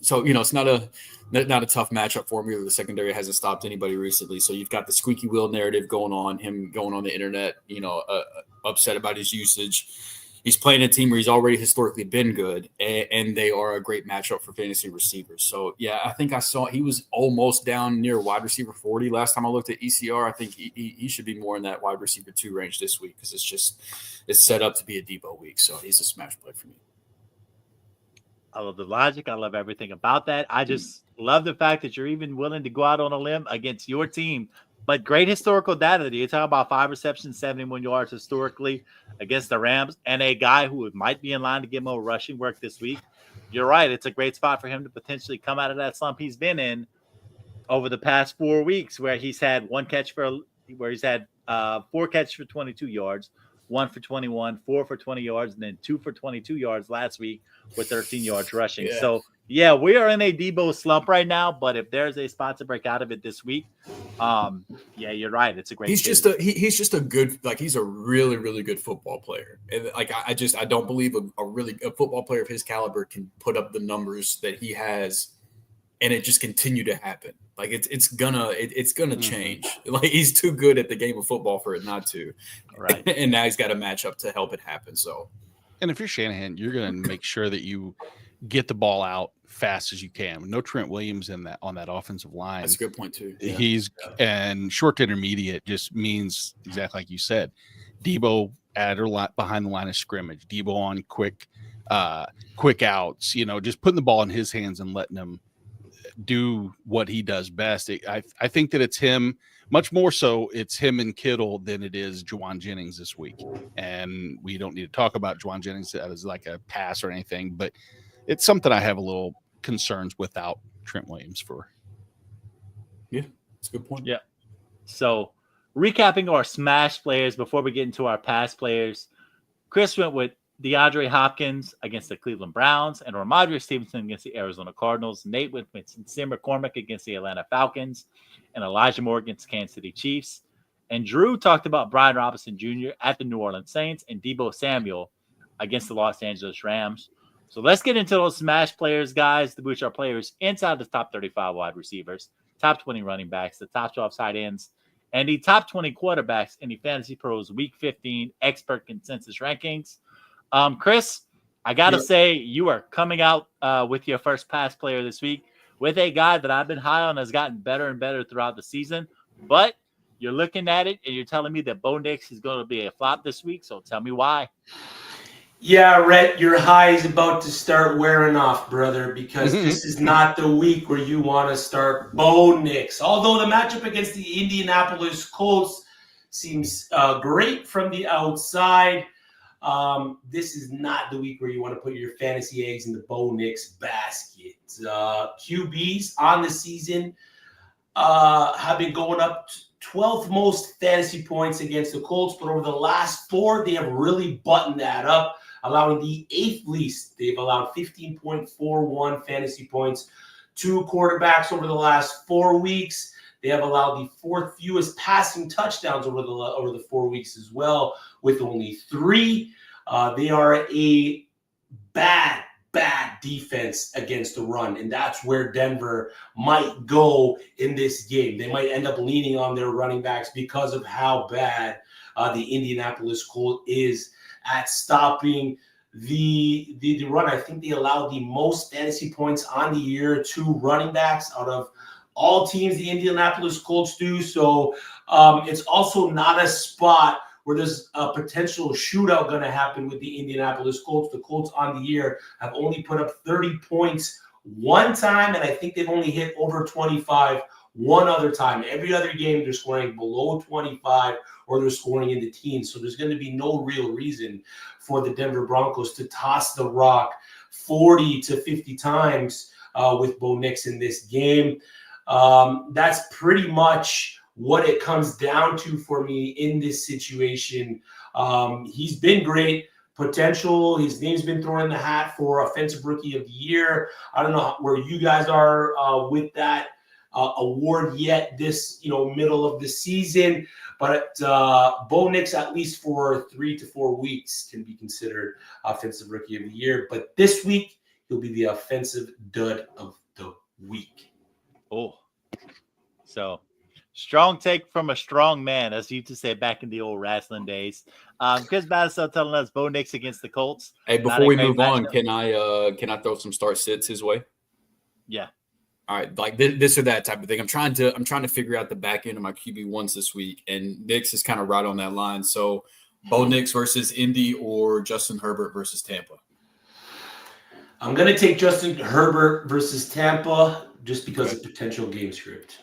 So, it's not a tough matchup for him either. The secondary hasn't stopped anybody recently. So you've got the squeaky wheel narrative going on, him going on the internet, upset about his usage. He's playing a team where he's already historically been good, and they are a great matchup for fantasy receivers. So, yeah, I think I saw he was almost down near wide receiver 40 last time I looked at ECR. I think he should be more in that wide receiver 2 range this week because it's set up to be a Deebo week. So he's a smash play for me. I love the logic. I love everything about that. I just love the fact that you're even willing to go out on a limb against your team. But great historical data. You talk about 5 receptions, 71 yards historically against the Rams, and a guy who might be in line to get more rushing work this week. You're right. It's a great spot for him to potentially come out of that slump he's been in over the past 4 weeks, where he's had 4 catches for 22 yards, 1 for 21, 4 for 20 yards, and then 2 for 22 yards last week with 13 yards rushing. Yeah. So, yeah, we are in a Deebo slump right now, but if there's a spot to break out of it this week, yeah, you're right. It's a great. He's just a good, like, he's a really, really good football player. And like, I don't believe a football player of his caliber can put up the numbers that he has and it just continue to happen. Like it's gonna change. Like, he's too good at the game of football for it not to. Right. And now he's got a matchup to help it happen. So, and if you're Shanahan, you're going to make sure that you get the ball out fast as you can. No Trent Williams on that offensive line. That's a good point too. Yeah. And short to intermediate just means exactly like you said. Deebo at or behind the line of scrimmage. Deebo on quick outs. Just putting the ball in his hands and letting him do what he does best. I think that it's him. Much more so, it's him and Kittle than it is Juwan Jennings this week. And we don't need to talk about Juwan Jennings as like a pass or anything, but it's something I have a little concerns without Trent Williams for. Yeah, that's a good point. Yeah. So, recapping our smash players before we get into our pass players, Chris went with DeAndre Hopkins against the Cleveland Browns and Ramondre Stevenson against the Arizona Cardinals. Nate went with Sincere McCormick against the Atlanta Falcons and Elijah Moore against the Kansas City Chiefs. And Drew talked about Brian Robinson Jr. at the New Orleans Saints and Deebo Samuel against the Los Angeles Rams. So let's get into those smash players, guys, which are players inside the top 35 wide receivers, top 20 running backs, the top 12 tight ends, and the top 20 quarterbacks in the Fantasy Pros Week 15 expert consensus rankings. Chris, I got to say, you are coming out with your first pass player this week with a guy that I've been high on, has gotten better and better throughout the season. But you're looking at it and you're telling me that Bo Nix is going to be a flop this week. So tell me why. Yeah, Rhett, your high is about to start wearing off, brother, because this is not the week where you want to start Bo Nix. Although the matchup against the Indianapolis Colts seems great from the outside, this is not the week where you want to put your fantasy eggs in the Bo Nix basket. QBs on the season have been going up 12th most fantasy points against the Colts, but over the last 4, they have really buttoned that up, allowing the 8th least. They've allowed 15.41 fantasy points to quarterbacks over the last 4 weeks. They have allowed the 4th fewest passing touchdowns over the 4 weeks as well, with only 3. They are a bad defense against the run, and that's where Denver might go in this game. They might end up leaning on their running backs because of how bad the Indianapolis Colts is at stopping the run. I think they allowed the most fantasy points on the year to running backs out of all teams the Indianapolis Colts do. So it's also not a spot where there's a potential shootout going to happen with the Indianapolis Colts. The Colts on the year have only put up 30 points one time, and I think they've only hit over 25 one other time. Every other game, they're scoring below 25 or they're scoring in the teens. So there's going to be no real reason for the Denver Broncos to toss the rock 40 to 50 times with Bo Nix in this game. That's pretty much what it comes down to for me in this situation. He's been great potential. His name's been thrown in the hat for Offensive Rookie of the Year. I don't know where you guys are with that award yet this middle of the season, but Bo Nix, at least for 3 to 4 weeks, can be considered Offensive Rookie of the Year. But this week, he'll be the Offensive Dud of the Week. Oh, so strong take from a strong man, as you used to say back in the old wrestling days. Chris Madison telling us Bo Nix against the Colts. Hey, before we move on, can I throw some start sits his way? Yeah. All right, like this or that type of thing. I'm trying to figure out the back end of my QB1s this week, and Nix is kind of right on that line. So, Bo Nix versus Indy or Justin Herbert versus Tampa? I'm going to take Justin Herbert versus Tampa just because of potential game script.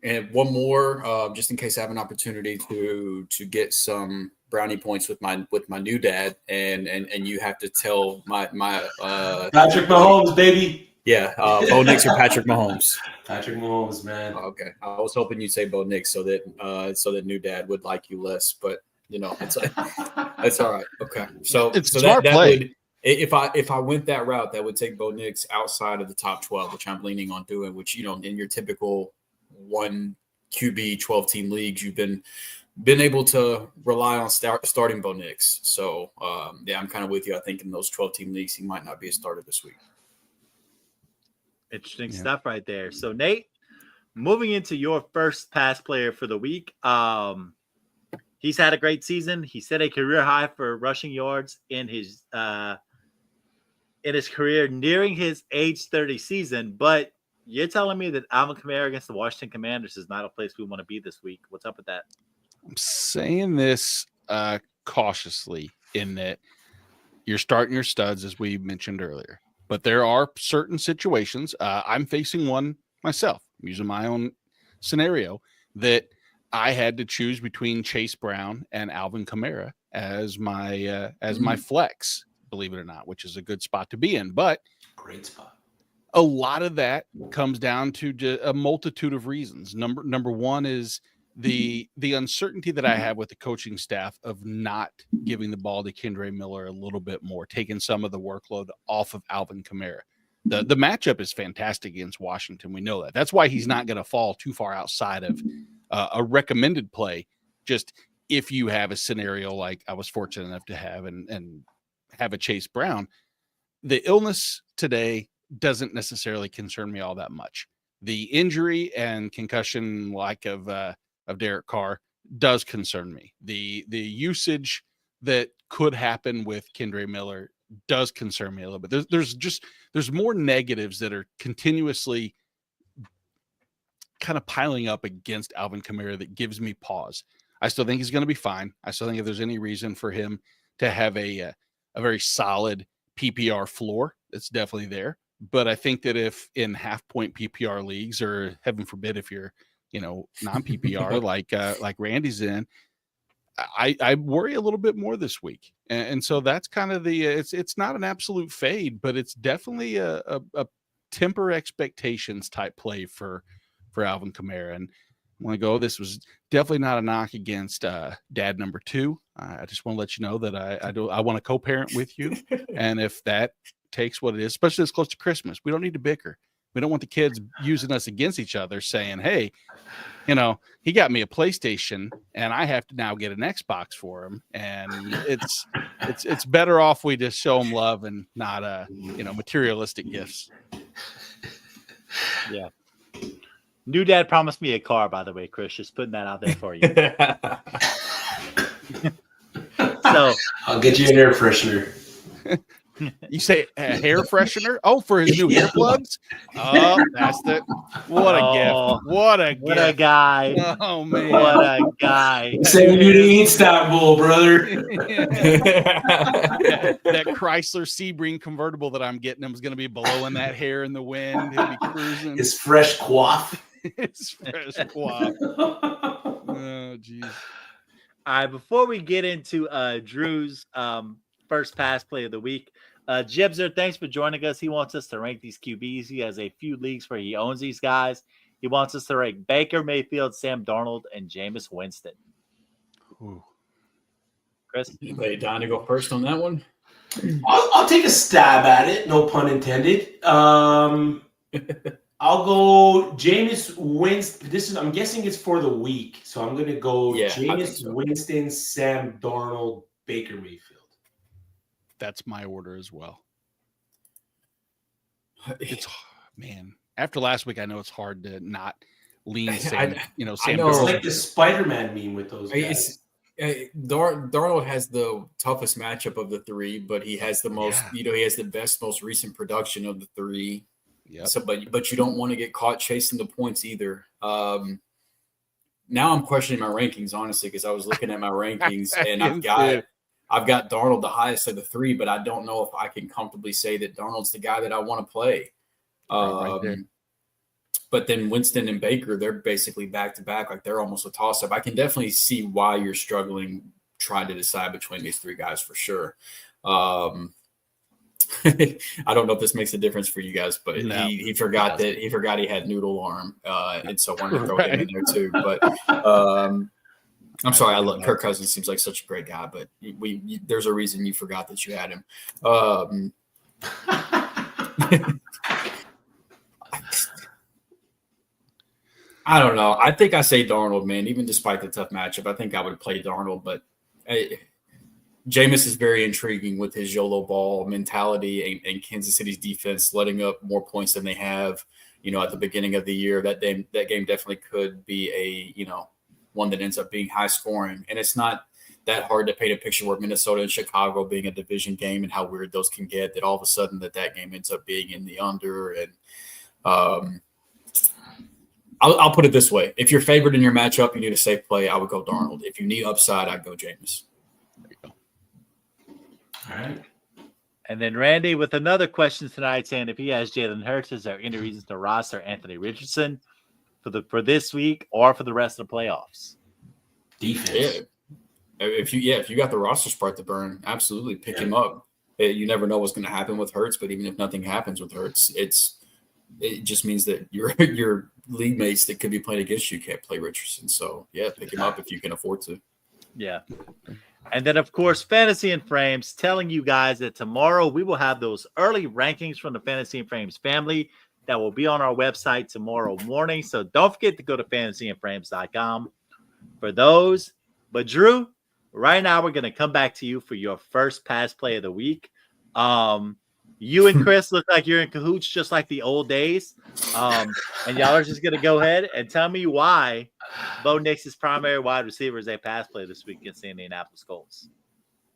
And one more, just in case I have an opportunity to get some brownie points with my new dad, and you have to tell my Patrick Mahomes, baby. Yeah, Bo Nix or Patrick Mahomes? Patrick Mahomes, man. Okay, I was hoping you'd say Bo Nix so that new dad would like you less, but it's all right. Okay, so it's so smart that play. would, if I went that route, that would take Bo Nix outside of the top 12, which I'm leaning on doing. Which in your typical one QB 12-team leagues, you've been able to rely on starting Bo Nix. So I'm kind of with you. I think in those 12-team leagues, he might not be a starter this week. Interesting stuff right there. So, Nate, moving into your first pass player for the week, he's had a great season. He set a career high for rushing yards in his career, nearing his age 30 season. But you're telling me that Alvin Kamara against the Washington Commanders is not a place we want to be this week. What's up with that? I'm saying this cautiously in that you're starting your studs, as we mentioned earlier. But there are certain situations. I'm facing one myself, using my own scenario, that I had to choose between Chase Brown and Alvin Kamara as my flex, believe it or not, which is a good spot to be in. But great spot. A lot of that comes down to a multitude of reasons. Number one is the uncertainty that I have with the coaching staff of not giving the ball to Kendre Miller a little bit more, taking some of the workload off of Alvin Kamara. The matchup is fantastic against Washington. We know that. That's why he's not going to fall too far outside of a recommended play. Just if you have a scenario like I was fortunate enough to have and have a Chase Brown, the illness today doesn't necessarily concern me all that much. The injury and concussion of Derek Carr does concern me. The usage that could happen with Kendre Miller does concern me a little bit. There's more negatives that are continuously kind of piling up against Alvin Kamara that gives me pause. I still think he's going to be fine. I still think if there's any reason for him to have a very solid PPR floor, it's definitely there. But I think that if in half-point PPR leagues, or heaven forbid if you're non-PPR like Randy's in, I worry a little bit more this week. And so that's kind of it's not an absolute fade, but it's definitely a temper expectations type play for Alvin Kamara. And want to go. This was definitely not a knock against dad number 2. I just want to let you know that I want to co-parent with you. And if that takes what it is, especially this close to Christmas, we don't need to bicker. We don't want the kids using us against each other saying, hey, he got me a PlayStation and I have to now get an Xbox for him. And it's better off we just show him love and not materialistic gifts. Yeah. New dad promised me a car, by the way, Chris. Just putting that out there for you. So I'll get you an air freshener. You say a hair freshener? Oh, for his new hair plugs? Oh, that's what a gift. What a guy. Oh, man. What a guy. Sending you to Istanbul, brother. That Chrysler Sebring convertible that I'm getting him is going to be blowing that hair in the wind. He'll be cruising. His fresh coif. His fresh coif. Oh, geez. All right, before we get into Drew's first pass play of the week, Jibzer, thanks for joining us. He wants us to rank these QBs. He has a few leagues where he owns these guys. He wants us to rank Baker Mayfield, Sam Darnold, and Jameis Winston. Ooh. Chris? Anybody dying to go first on that one? I'll take a stab at it. No pun intended. I'll go Jameis Winston. I'm guessing it's for the week. So I'm going to go Jameis Winston, Sam Darnold, Baker Mayfield. That's my order as well. It's man. After last week, I know it's hard to not lean Sam. Sam. It's like the Spider-Man meme with those guys. Darnold has the toughest matchup of the 3, but he has the most. He has the best, most recent production of the 3. Yeah. So, but you don't want to get caught chasing the points either. Now I'm questioning my rankings honestly because I was looking at my rankings and I've got Darnold the highest of the 3, but I don't know if I can comfortably say that Darnold's the guy that I want to play. But then Winston and Baker, they're basically back-to-back. Like they're almost a toss-up. I can definitely see why you're struggling trying to decide between these 3 guys for sure. I don't know if this makes a difference for you guys, but he forgot that he forgot he had noodle arm. And so I wanted to throw him in there too. But I'm sorry. I love Kirk Cousins. Seems like such a great guy, but there's a reason you forgot that you had him. I don't know. I think I say Darnold, man. Even despite the tough matchup, I think I would play Darnold. But Jameis is very intriguing with his YOLO ball mentality and Kansas City's defense letting up more points than they have. At the beginning of the year, that game definitely could be a one that ends up being high scoring. And it's not that hard to paint a picture where Minnesota and Chicago being a division game and how weird those can get, that all of a sudden that game ends up being in the under. And I'll put it this way. If you're favored in your matchup, you need a safe play, I would go Darnold. If you need upside, I'd go Jameis. There you go. All right. And then Randy with another question tonight saying if he has Jalen Hurts, is there any reason to roster Anthony Richardson for this week or for the rest of the playoffs? Defense. Yeah. If you got the roster spot to burn, absolutely pick him up. You never know what's going to happen with Hurts, but even if nothing happens with Hurts, it just means that your league mates that could be playing against you can't play Richardson. So pick him up if you can afford to. Yeah. And then, of course, Fantasy and Frames telling you guys that tomorrow we will have those early rankings from the Fantasy and Frames family that will be on our website tomorrow morning. So don't forget to go to fantasyandframes.com for those. But Drew, right now we're going to come back to you for your first pass play of the week. You and Chris look like you're in cahoots just like the old days. And y'all are just going to go ahead and tell me why Bo Nix's primary wide receiver is a pass play this week against the Indianapolis Colts.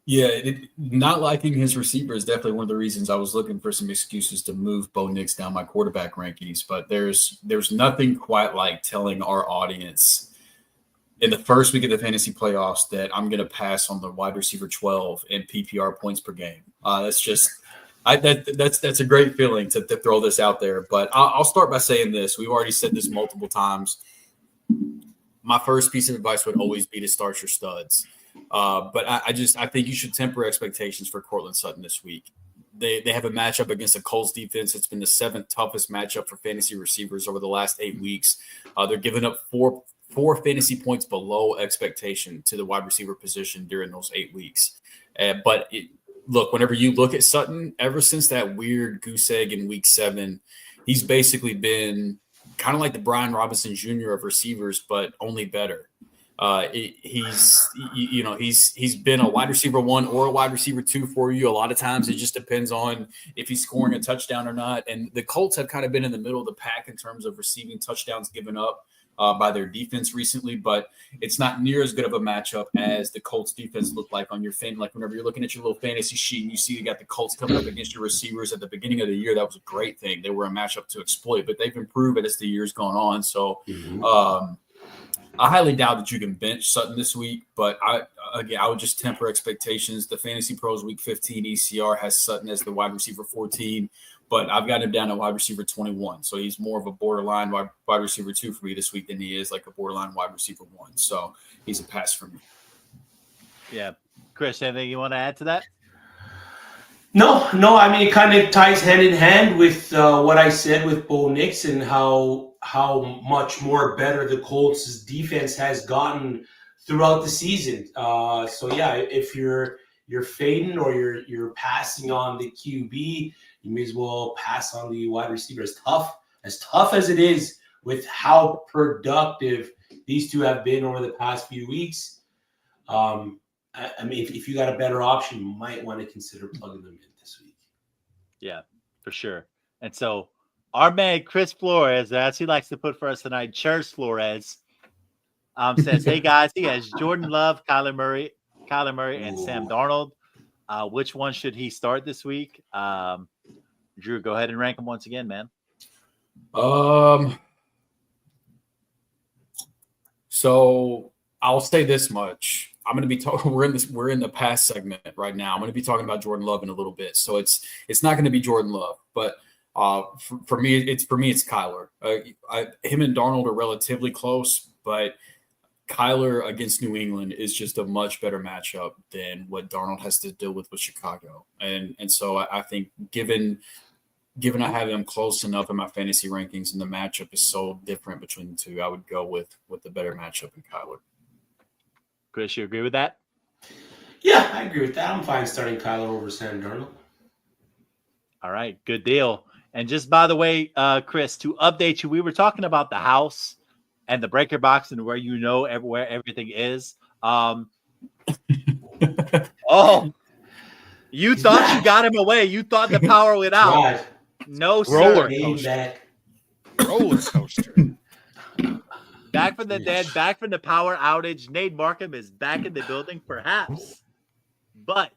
Yeah, not liking his receiver is definitely one of the reasons I was looking for some excuses to move Bo Nix down my quarterback rankings. But there's nothing quite like telling our audience in the first week of the fantasy playoffs that I'm going to pass on the wide receiver 12 in PPR points per game. That's a great feeling to throw this out there. But I'll start by saying this. We've already said this multiple times. My first piece of advice would always be to start your studs. But I think you should temper expectations for Cortland Sutton this week. They have a matchup against the Colts defense. It's been the 7th toughest matchup for fantasy receivers over the last 8 weeks. They're giving up 4 fantasy points below expectation to the wide receiver position during those 8 weeks. Look, whenever you look at Sutton, ever since that weird goose egg in week 7, he's basically been kind of like the Brian Robinson Jr. of receivers, but only better. He's been a wide receiver 1 or a wide receiver 2 for you. A lot of times it just depends on if he's scoring a touchdown or not. And the Colts have kind of been in the middle of the pack in terms of receiving touchdowns given up by their defense recently, but it's not near as good of a matchup as the Colts defense looked like on your like whenever you're looking at your little fantasy sheet and you see you got the Colts coming up against your receivers at the beginning of the year. That was a great thing. They were a matchup to exploit, but they've improved as the year's gone on. So I highly doubt that you can bench Sutton this week, but I would just temper expectations. The Fantasy Pros Week 15 ECR has Sutton as the wide receiver 14, but I've got him down at wide receiver 21. So he's more of a borderline wide receiver 2 for me this week than he is like a borderline wide receiver 1. So he's a pass for me. Yeah. Chris, anything you want to add to that? No. I mean, it kind of ties hand in hand with what I said with Bo Nix and how much more better the Colts' defense has gotten throughout the season. If you're fading or you're passing on the QB, you may as well pass on the wide receiver. As tough as it is with how productive these two have been over the past few weeks. I mean, if you got a better option, you might want to consider plugging them in this week. Yeah, for sure. And so our man Chris Flores, as he likes to put for us tonight, Church Flores, says, "Hey guys, he has Jordan Love, Kyler Murray, and Sam Darnold. Which one should he start this week?" Drew, go ahead and rank them once again, man. So I'll say this much. I'm going to be talking. We're in the pass segment right now. I'm going to be talking about Jordan Love in a little bit. So it's not going to be Jordan Love, but for me, it's Kyler. Him and Darnold are relatively close, but Kyler against New England is just a much better matchup than what Darnold has to deal with Chicago. And so I think given I have him close enough in my fantasy rankings and the matchup is so different between the two, I would go with the better matchup in Kyler. Chris, you agree with that? Yeah, I agree with that. I'm fine starting Kyler over Sam Darnold. All right, good deal. And just by the way, Chris, to update you, we were talking about the house and the breaker box and where where everything is. You thought you got him away. You thought the power went out. Right. No, roller sir. coaster. Back from the dead, back from the power outage. Nate Markham is back in the building, perhaps. But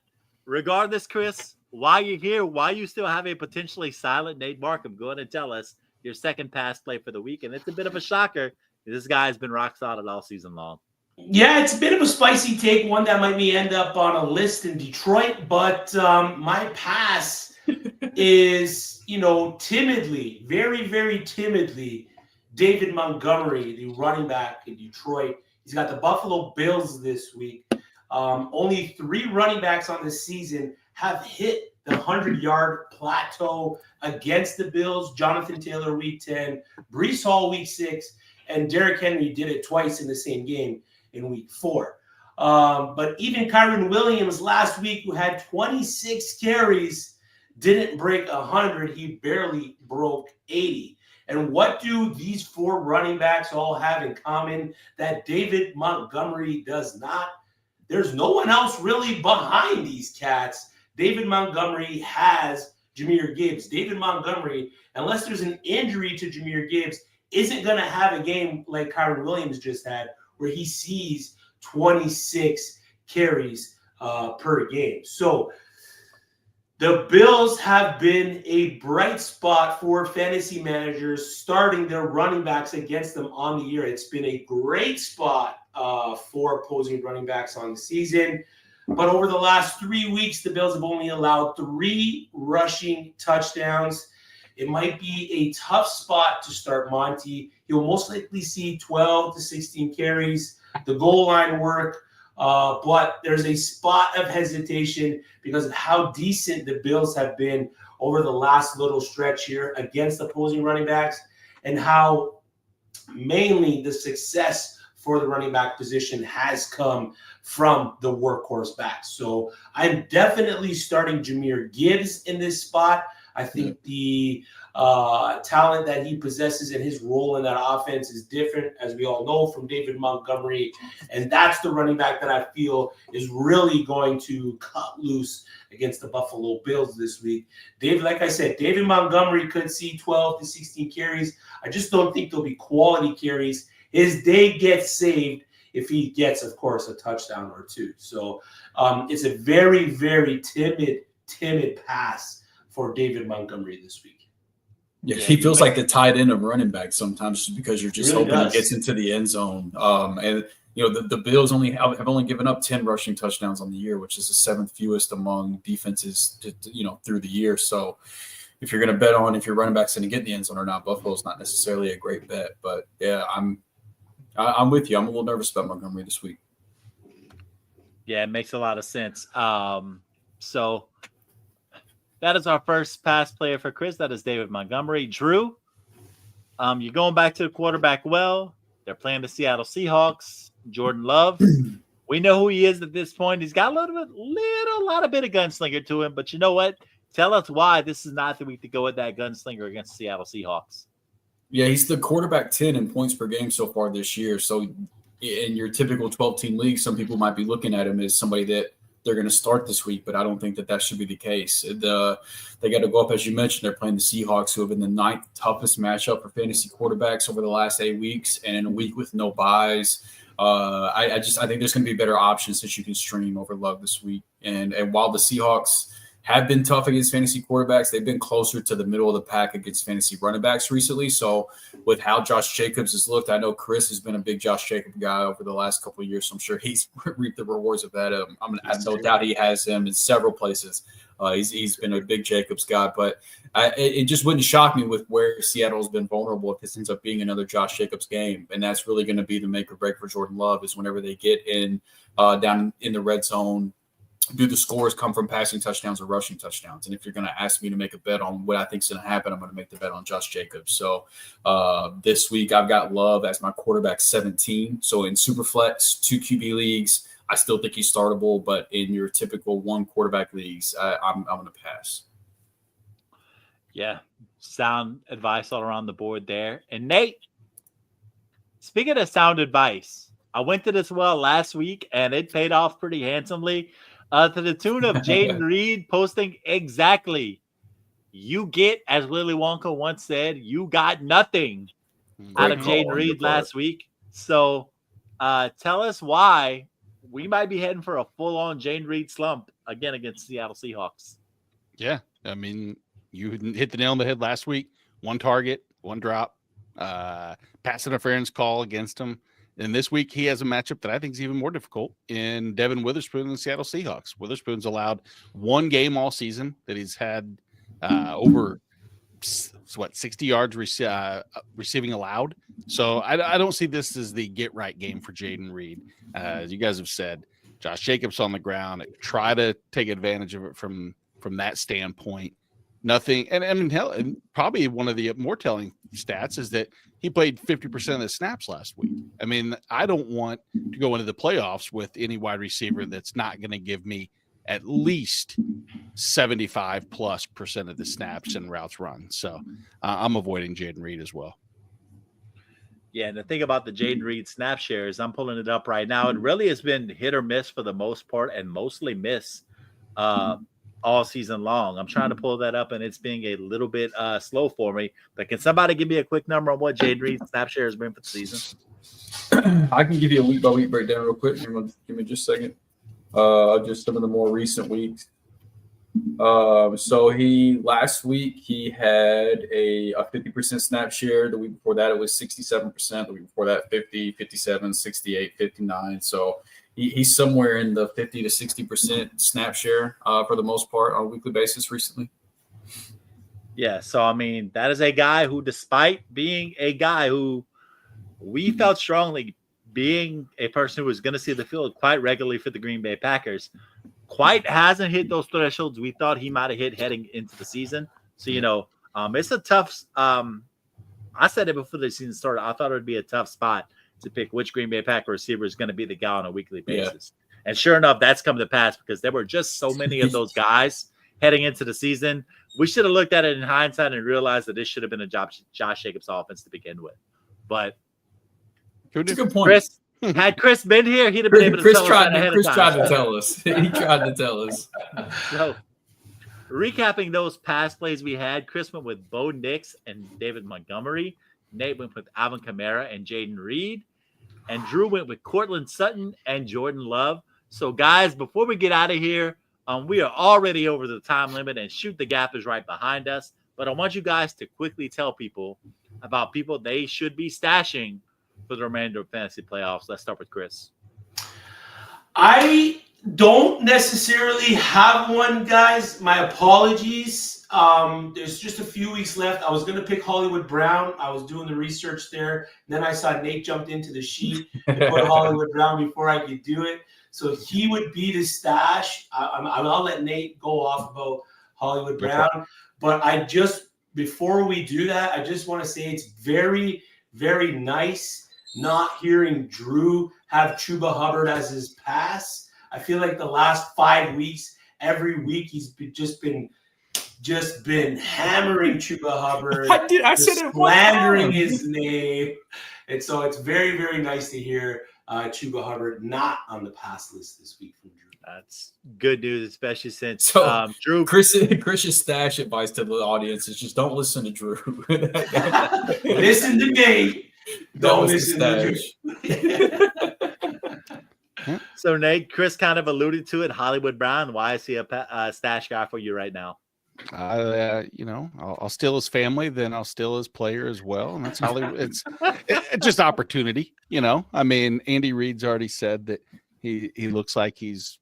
regardless, Chris, why you're here, why you still have a potentially silent Nate Markham, go ahead and tell us your second pass play for the week. And it's a bit of a shocker. This guy has been rock solid all season long. Yeah, it's a bit of a spicy take, one that might end up on a list in Detroit. But my pass is, timidly, very, very timidly, David Montgomery, the running back in Detroit. He's got the Buffalo Bills this week. Only 3 running backs on the season have hit the 100-yard plateau against the Bills. Jonathan Taylor, week 10, Breece Hall, week 6, and Derrick Henry did it twice in the same game in week 4. But even Kyron Williams last week, who had 26 carries, didn't break 100. He barely broke 80. And what do these 4 running backs all have in common that David Montgomery does not? There's no one else really behind these cats. David Montgomery has Jahmyr Gibbs. David Montgomery, unless there's an injury to Jahmyr Gibbs, isn't going to have a game like Kyron Williams just had where he sees 26 carries per game. So the Bills have been a bright spot for fantasy managers starting their running backs against them on the year. It's been a great spot for opposing running backs on the season. But over the last 3 weeks, the Bills have only allowed 3 rushing touchdowns. It might be a tough spot to start Monty. He'll most likely see 12 to 16 carries, the goal line work. But there's a spot of hesitation because of how decent the Bills have been over the last little stretch here against opposing running backs and how mainly the success for the running back position has come from the workhorse back. So I'm definitely starting Jahmyr Gibbs in this spot. I think the talent that he possesses and his role in that offense is different, as we all know, from David Montgomery. And that's the running back that I feel is really going to cut loose against the Buffalo Bills this week. David, like I said, David Montgomery could see 12 to 16 carries. I just don't think there'll be quality carries. His day gets saved if he gets, of course, a touchdown or two. So it's a very, very timid pass for David Montgomery this week. Yeah, he feels like the tight end of running back sometimes, just because you're just hoping he gets into the end zone. And the Bills have only given up 10 rushing touchdowns on the year, which is the 7th fewest among defenses, through the year. So if you're going to bet on if your running back's going to get in the end zone or not, Buffalo's not necessarily a great bet. But yeah, I'm with you. I'm a little nervous about Montgomery this week. Yeah, it makes a lot of sense. So that is our first pass player for Chris. That is David Montgomery. Drew, you're going back to the quarterback well. They're playing the Seattle Seahawks. Jordan Love. We know who he is at this point. He's got a lot of bit of gunslinger to him. But you know what? Tell us why this is not the week to go with that gunslinger against the Seattle Seahawks. Yeah, he's the quarterback 10 in points per game so far this year. So in your typical 12-team league, some people might be looking at him as somebody that they're going to start this week, but I don't think that should be the case. They got to go up, as you mentioned. They're playing the Seahawks, who have been the 9th toughest matchup for fantasy quarterbacks over the last 8 weeks, and in a week with no buys. I think there's going to be better options that you can stream over Love this week. And while the Seahawks have been tough against fantasy quarterbacks, they've been closer to the middle of the pack against fantasy running backs recently. So with how Josh Jacobs has looked, I know Chris has been a big Josh Jacobs guy over the last couple of years, so I'm sure he's reaped the rewards of that. I have no doubt he has him in several places. He's been a big Jacobs guy, but it just wouldn't shock me with where Seattle's been vulnerable if this ends up being another Josh Jacobs game. And that's really going to be the make or break for Jordan Love, is whenever they get in down in the red zone. Do the scores come from passing touchdowns or rushing touchdowns? And if you're going to ask me to make a bet on what I think is going to happen, I'm going to make the bet on Josh Jacobs. So this week I've got Love as my quarterback 17. So in Superflex, 2 QB leagues, I still think he's startable. But in your typical 1 quarterback leagues, I'm going to pass. Yeah, sound advice all around the board there. And Nate, speaking of sound advice, I went to this well last week, and it paid off pretty handsomely. To the tune of Jaden Reed posting exactly, you get, as Willy Wonka once said, you got nothing out of Jaden Reed last week. So tell us why we might be heading for a full-on Jaden Reed slump again against Seattle Seahawks. Yeah, I mean, you hit the nail on the head last week. 1 target, 1 drop, pass interference call against him. And this week, he has a matchup that I think is even more difficult in Devin Witherspoon and the Seattle Seahawks. Witherspoon's allowed 1 game all season that he's had over 60 yards receiving allowed. So I don't see this as the get-right game for Jaden Reed. As you guys have said, Josh Jacobs on the ground. Try to take advantage of it from that standpoint. Nothing. And I mean, hell, and probably one of the more telling stats is that he played 50% of the snaps last week. I mean, I don't want to go into the playoffs with any wide receiver that's not going to give me at least 75+% of the snaps and routes run. So I'm avoiding Jaden Reed as well. Yeah, and the thing about the Jaden Reed snap shares, I'm pulling it up right now. It really has been hit or miss for the most part, and mostly miss all season long. I'm trying to pull that up, and it's being a little bit slow for me. But can somebody give me a quick number on what Jaden Reed's snap share has been for the season? I can give you a week-by-week breakdown real quick. Give me just a second. Just some of the more recent weeks. So last week he had a 50% snap share. The week before that it was 67%. The week before that 50, 57, 68, 59. So he's somewhere in the 50 to 60% snap share for the most part on a weekly basis recently. Yeah, so I mean, that is a guy who, despite being a guy who we felt strongly being a person who was going to see the field quite regularly for the Green Bay Packers, quite hasn't hit those thresholds we thought he might have hit heading into the season. So, it's a tough I said it before the season started. I thought it would be a tough spot to pick which Green Bay Packer receiver is going to be the guy on a weekly basis. And sure enough, that's come to pass because there were just so many of those guys heading into the season. We should have looked at it in hindsight and realized that this should have been a Josh Jacobs offense to begin with. But it's a good point. Had Chris been here, he'd have been able to tell us that ahead of time. Chris tried to tell us. He tried to tell us. So, recapping those pass plays we had, Chris went with Bo Nix and David Montgomery. Nate went with Alvin Kamara and Jaden Reed. And Drew went with Cortland Sutton and Jordan Love. So, guys, before we get out of here, we are already over the time limit, and Shoot the Gap is right behind us. But I want you guys to quickly tell people about people they should be stashing for the remainder of fantasy playoffs. Let's start with Chris. I don't necessarily have one, guys. My apologies. There's just a few weeks left. I was going to pick Hollywood Brown. I was doing the research there. And then I saw Nate jumped into the sheet and put Hollywood Brown before I could do it. So he would be the stash. I'll let Nate go off about Hollywood Brown. But before we do that, I just want to say it's very, very nice not hearing Drew have Chuba Hubbard as his pass. I feel like the last 5 weeks, every week he's just been hammering Chuba Hubbard. I said it slandering his name. And so it's very, very nice to hear Chuba Hubbard not on the pass list this week from Drew. That's good news, especially since Drew. Chris's stash advice to the audience is just don't listen to Drew. Listen to me. Don't listen to Drew. So, Nate, Chris kind of alluded to it. Hollywood Brown, why is he a stash guy for you right now? I'll steal his family, then I'll steal his player as well. And that's Hollywood. It's just opportunity, I mean, Andy Reid's already said that he looks like he's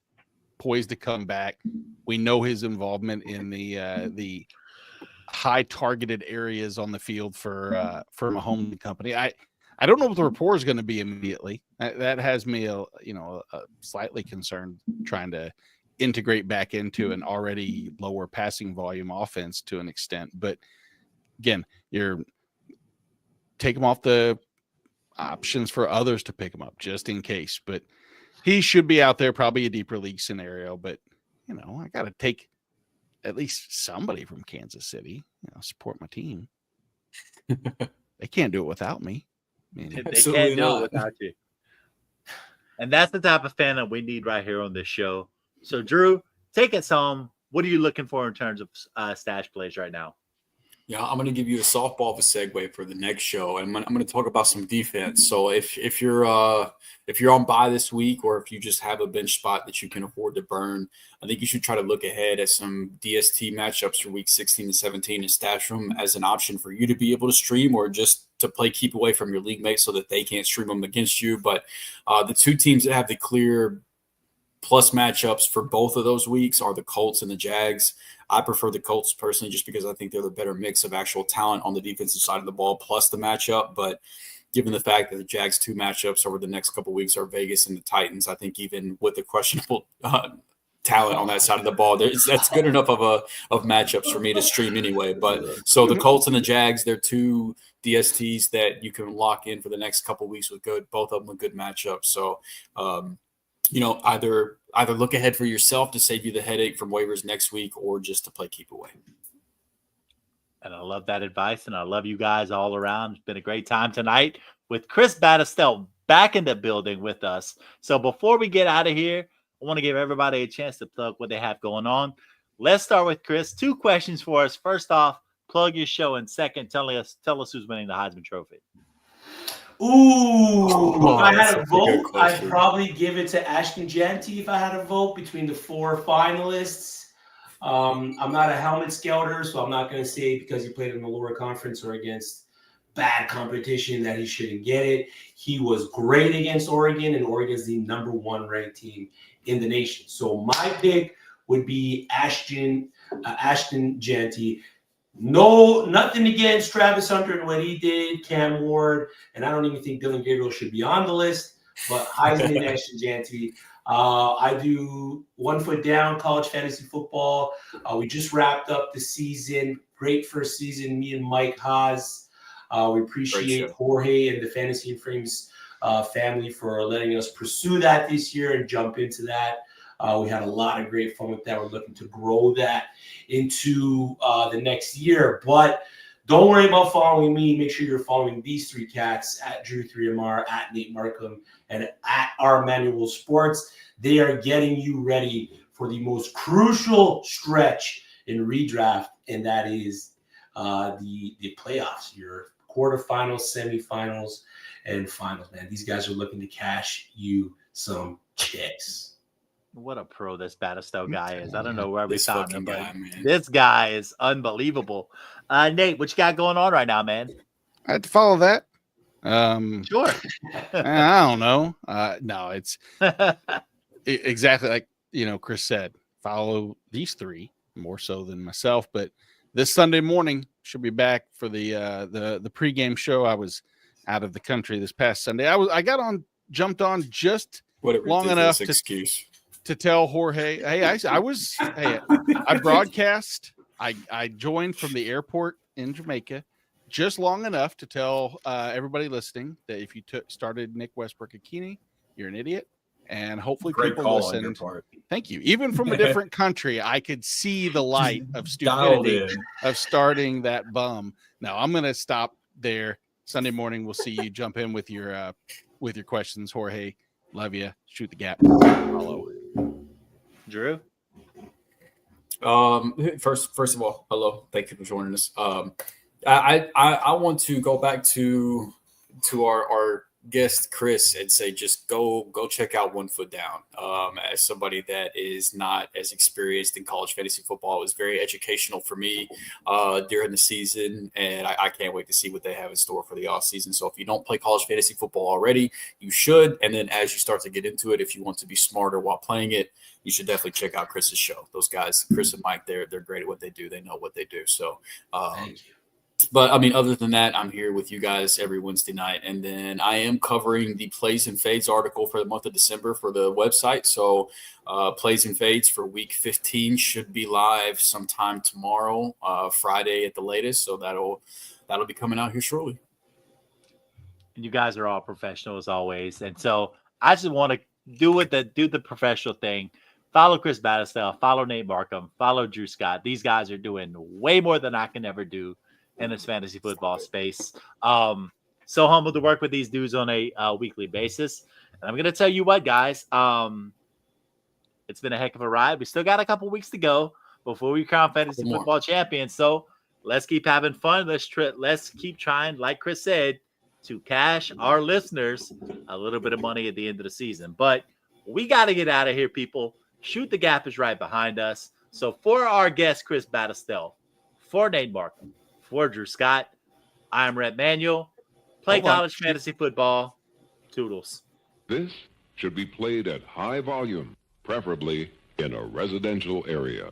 poised to come back. We know his involvement in the high targeted areas on the field for Mahomes and company. I don't know what the rapport is going to be immediately. That has me slightly concerned trying to integrate back into an already lower passing volume offense to an extent. But again, you're take him off the options for others to pick him up just in case. But he should be out there, probably a deeper league scenario. But I got to take at least somebody from Kansas City, support my team. They can't do it without me. I mean, they can't do it without you. And that's the type of fan that we need right here on this show. So, Drew, take us home. What are you looking for in terms of stash plays right now? Yeah, I'm going to give you a softball of a segue for the next show, and I'm going to talk about some defense. So if you're on bye this week, or if you just have a bench spot that you can afford to burn, I think you should try to look ahead at some DST matchups for week 16 and 17 and stash them as an option for you to be able to stream, or just to play keep away from your league mates so that they can't stream them against you. But the two teams that have the clear plus matchups for both of those weeks are the Colts and the Jags. I prefer the Colts personally just because I think they're the better mix of actual talent on the defensive side of the ball plus the matchup. But given the fact that the Jags' two matchups over the next couple of weeks are Vegas and the Titans, I think even with the questionable talent on that side of the ball, that's good enough of matchups for me to stream anyway. But so the Colts and the Jags, they're two DSTs that you can lock in for the next couple of weeks with both of them with good matchups. So, either look ahead for yourself to save you the headache from waivers next week, or just to play keep away. And I love that advice, and I love you guys all around. It's been a great time tonight with Chris Battistel back in the building with us. So before we get out of here, I want to give everybody a chance to plug what they have going on. Let's start with Chris. 2 questions for us. First off, plug your show, and second, tell us who's winning the Heisman Trophy. If I had a vote, I'd probably give it to Ashton Jeanty if I had a vote between the 4 finalists. I'm not a helmet scouter, so I'm not going to say because he played in the lower conference or against bad competition that he shouldn't get it. He was great against Oregon, and Oregon's the number 1 ranked team in the nation. So my pick would be Ashton Jeanty. No, nothing against Travis Hunter and what he did, Cam Ward, and I don't even think Dylan Gabriel should be on the list, but Heisman Ashton Jeanty. I do 1 Foot Down college fantasy football. We just wrapped up the season. Great first season, me and Mike Haas. We appreciate Jorge and the Fantasy and Frames family for letting us pursue that this year and jump into that. We had a lot of great fun with that. We're looking to grow that into the next year. But don't worry about following me. Make sure you're following these three cats at Drew3MR, at Nate Markham, and at our Manual Sports. They are getting you ready for the most crucial stretch in redraft, and that is the playoffs, your quarterfinals, semifinals, and finals. Man, these guys are looking to cash you some checks. What a pro this Battistello guy is. I don't know where we found him, but man. This guy is unbelievable. Nate, what you got going on right now, man? I had to follow that. Sure. I don't know. No, it's exactly like, Chris said, follow these three more so than myself. But this Sunday morning should be back for the pregame show. I was out of the country this past Sunday. I jumped on just long enough to tell Jorge, hey, I broadcast. I joined from the airport in Jamaica just long enough to tell everybody listening that if you started Nick Westbrook-Akini, you're an idiot. And hopefully people listened. Thank you. Even from a different country, I could see the light of stupidity of starting that bum. No, I'm going to stop there. Sunday morning, we'll see you jump in with your questions. Jorge, love you. Shoot the gap. Follow. Drew? First of all, hello. Thank you for joining us. I want to go back to our guest Chris and say just go check out One Foot Down. As somebody that is not as experienced in college fantasy football, it was very educational for me during the season, and I can't wait to see what they have in store for the offseason. So if you don't play college fantasy football already, you should. And then as you start to get into it, if you want to be smarter while playing it, you should definitely check out Chris's show. Those guys, Chris and Mike, they're great at what they do. They know what they do. So Thank you. But I mean, other than that, I'm here with you guys every Wednesday night. And then I am covering the Plays and Fades article for the month of December for the website. So Plays and Fades for week 15 should be live sometime tomorrow, Friday at the latest. So that'll be coming out here shortly. And you guys are all professional as always. And so I just want to do the professional thing. Follow Chris Battistello, follow Nate Markham, follow Drew Scott. These guys are doing way more than I can ever do in this fantasy football space. So humbled to work with these dudes on a weekly basis. And I'm going to tell you what, guys, it's been a heck of a ride. We still got a couple weeks to go before we crown fantasy football champions. So let's keep having fun. Let's keep trying, like Chris said, to cash our listeners a little bit of money at the end of the season. But we got to get out of here, people. Shoot the Gap is right behind us. So for our guest, Chris Battistello, for Nate Markham, for Drew Scott, I'm Rhett Manuel. Play college fantasy football. Toodles. This should be played at high volume, preferably in a residential area.